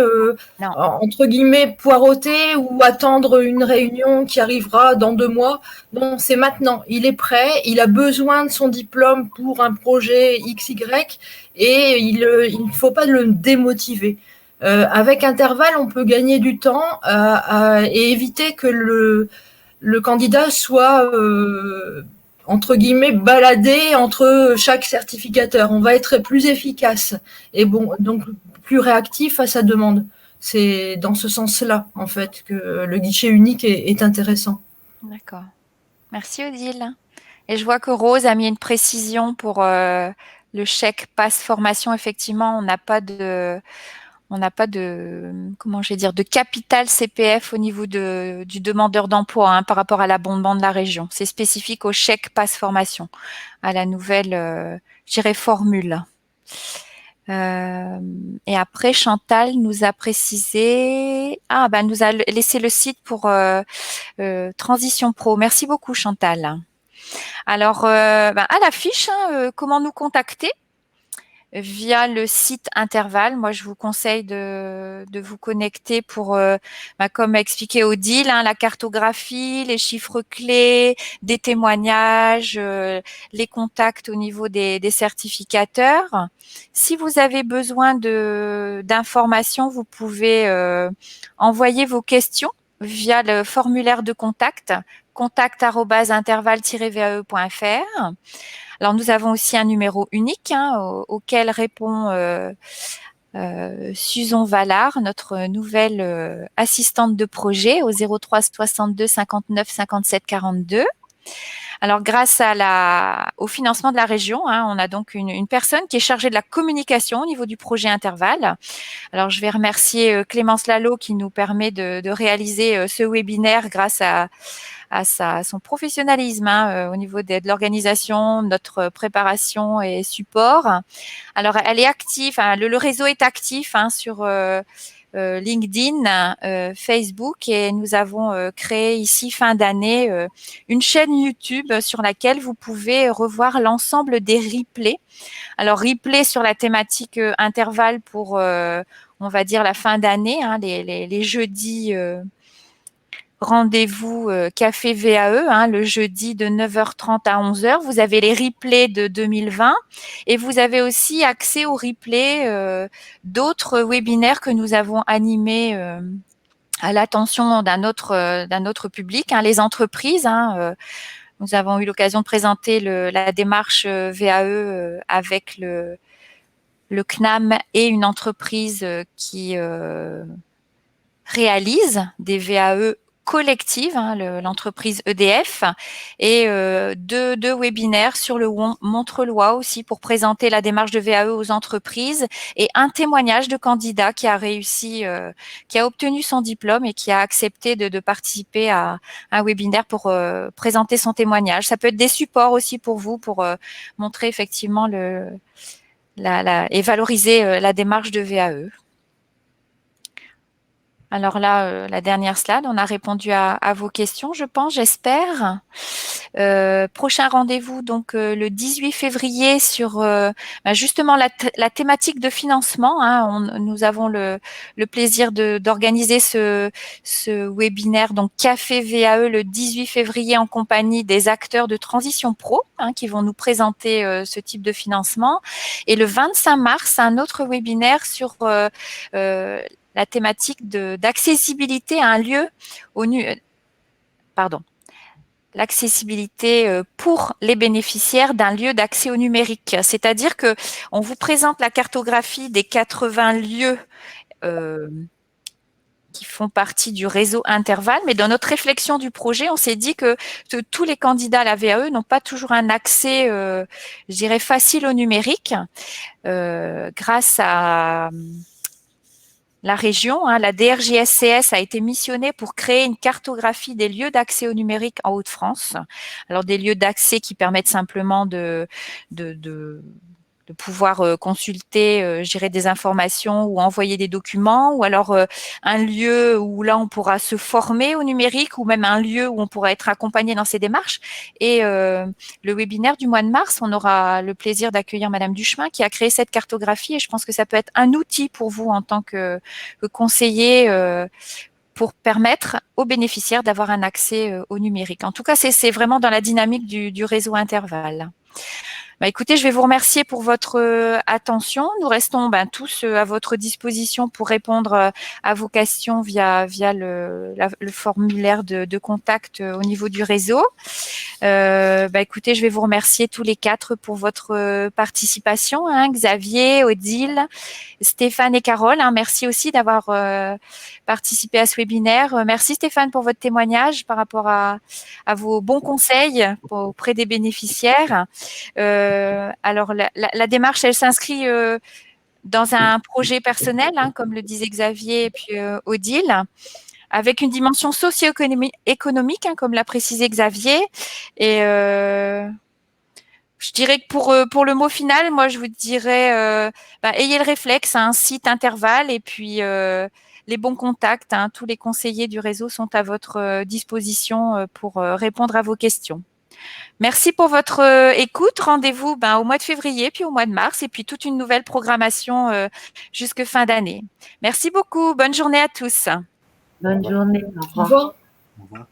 entre guillemets poireauter ou attendre une réunion qui arrivera dans 2 mois. Non, c'est maintenant. Il est prêt. Il a besoin de son diplôme pour un projet XY et il ne faut pas le démotiver. Avec Interval, on peut gagner du temps et éviter que le candidat soit entre guillemets baladé entre chaque certificateur. On va être plus efficace et donc plus réactif à sa demande. C'est dans ce sens-là, en fait, que le guichet unique est intéressant. D'accord. Merci Odile. Et je vois que Rose a mis une précision pour le chèque passe formation. Effectivement, on n'a pas de de capital CPF au niveau du demandeur d'emploi par rapport à l'abondement de la région. C'est spécifique au chèque passe formation, à la nouvelle, formule. Et après, Chantal nous a précisé, nous a laissé le site pour Transition Pro. Merci beaucoup, Chantal. Alors, à l'affiche, comment nous contacter via le site Interval. Moi, je vous conseille de vous connecter pour, comme a expliqué Odile, la cartographie, les chiffres clés, des témoignages, les contacts au niveau des certificateurs. Si vous avez besoin d'informations, vous pouvez envoyer vos questions via le formulaire de contact@interval-vae.fr. Alors, nous avons aussi un numéro unique auquel répond Susan Vallard, notre nouvelle assistante de projet, au 03 62 59 57 42. Alors, grâce au financement de la région, on a donc une personne qui est chargée de la communication au niveau du projet Interval. Alors, je vais remercier Clémence Lalo qui nous permet de réaliser ce webinaire grâce à son professionnalisme au niveau de l'organisation, notre préparation et support. Alors, elle est active, le réseau est actif sur LinkedIn, Facebook, et nous avons créé ici fin d'année une chaîne YouTube sur laquelle vous pouvez revoir l'ensemble des replays. Alors, replay sur la thématique intervalle pour, on va dire, la fin d'année, les jeudis rendez-vous Café VAE, le jeudi de 9h30 à 11h. Vous avez les replays de 2020 et vous avez aussi accès aux replays d'autres webinaires que nous avons animés à l'attention d'un autre public, les entreprises. Nous avons eu l'occasion de présenter la démarche VAE avec le CNAM et une entreprise qui réalise des VAE collective, l'entreprise EDF, et deux webinaires sur le Montreuilois aussi pour présenter la démarche de VAE aux entreprises, et un témoignage de candidat qui a réussi, qui a obtenu son diplôme et qui a accepté de participer à un webinaire pour présenter son témoignage. Ça peut être des supports aussi pour vous, pour montrer effectivement et valoriser la démarche de VAE. Alors là, la dernière slide, on a répondu à vos questions, je pense, j'espère. Prochain rendez-vous, donc le 18 février sur justement la thématique de financement. Nous avons le plaisir d'organiser ce webinaire, donc Café VAE, le 18 février en compagnie des acteurs de Transition Pro qui vont nous présenter ce type de financement. Et le 25 mars, un autre webinaire sur la thématique d'accessibilité à un lieu l'accessibilité pour les bénéficiaires d'un lieu d'accès au numérique. C'est-à-dire que on vous présente la cartographie des 80 lieux qui font partie du réseau Interval, mais dans notre réflexion du projet, on s'est dit que tous les candidats à la VAE n'ont pas toujours un accès, je dirais, facile au numérique, grâce à la région, la DRJSCS a été missionnée pour créer une cartographie des lieux d'accès au numérique en Hauts-de-France. Alors, des lieux d'accès qui permettent simplement de pouvoir consulter, des informations ou envoyer des documents, ou alors un lieu où là on pourra se former au numérique, ou même un lieu où on pourra être accompagné dans ces démarches. Et le webinaire du mois de mars, on aura le plaisir d'accueillir Madame Duchemin qui a créé cette cartographie, et je pense que ça peut être un outil pour vous en tant que conseiller pour permettre aux bénéficiaires d'avoir un accès au numérique. En tout cas, c'est vraiment dans la dynamique du réseau Interval. Écoutez, je vais vous remercier pour votre attention. Nous restons tous à votre disposition pour répondre à vos questions via le formulaire de contact au niveau du réseau. Écoutez, je vais vous remercier tous les quatre pour votre participation, Xavier, Odile, Stéphane et Carole. Merci aussi d'avoir participé à ce webinaire. Merci Stéphane pour votre témoignage par rapport à vos bons conseils auprès des bénéficiaires. Alors, la démarche, elle s'inscrit dans un projet personnel, comme le disait Xavier et puis Odile, avec une dimension socio-économique, comme l'a précisé Xavier. Et je dirais que pour le mot final, moi, je vous dirais, ayez le réflexe, un site Interval, et puis les bons contacts. Tous les conseillers du réseau sont à votre disposition pour répondre à vos questions. Merci pour votre écoute. Rendez-vous au mois de février, puis au mois de mars, et puis toute une nouvelle programmation jusque fin d'année. Merci beaucoup. Bonne journée à tous. Bonne journée. Au Au revoir. revoir. Au revoir.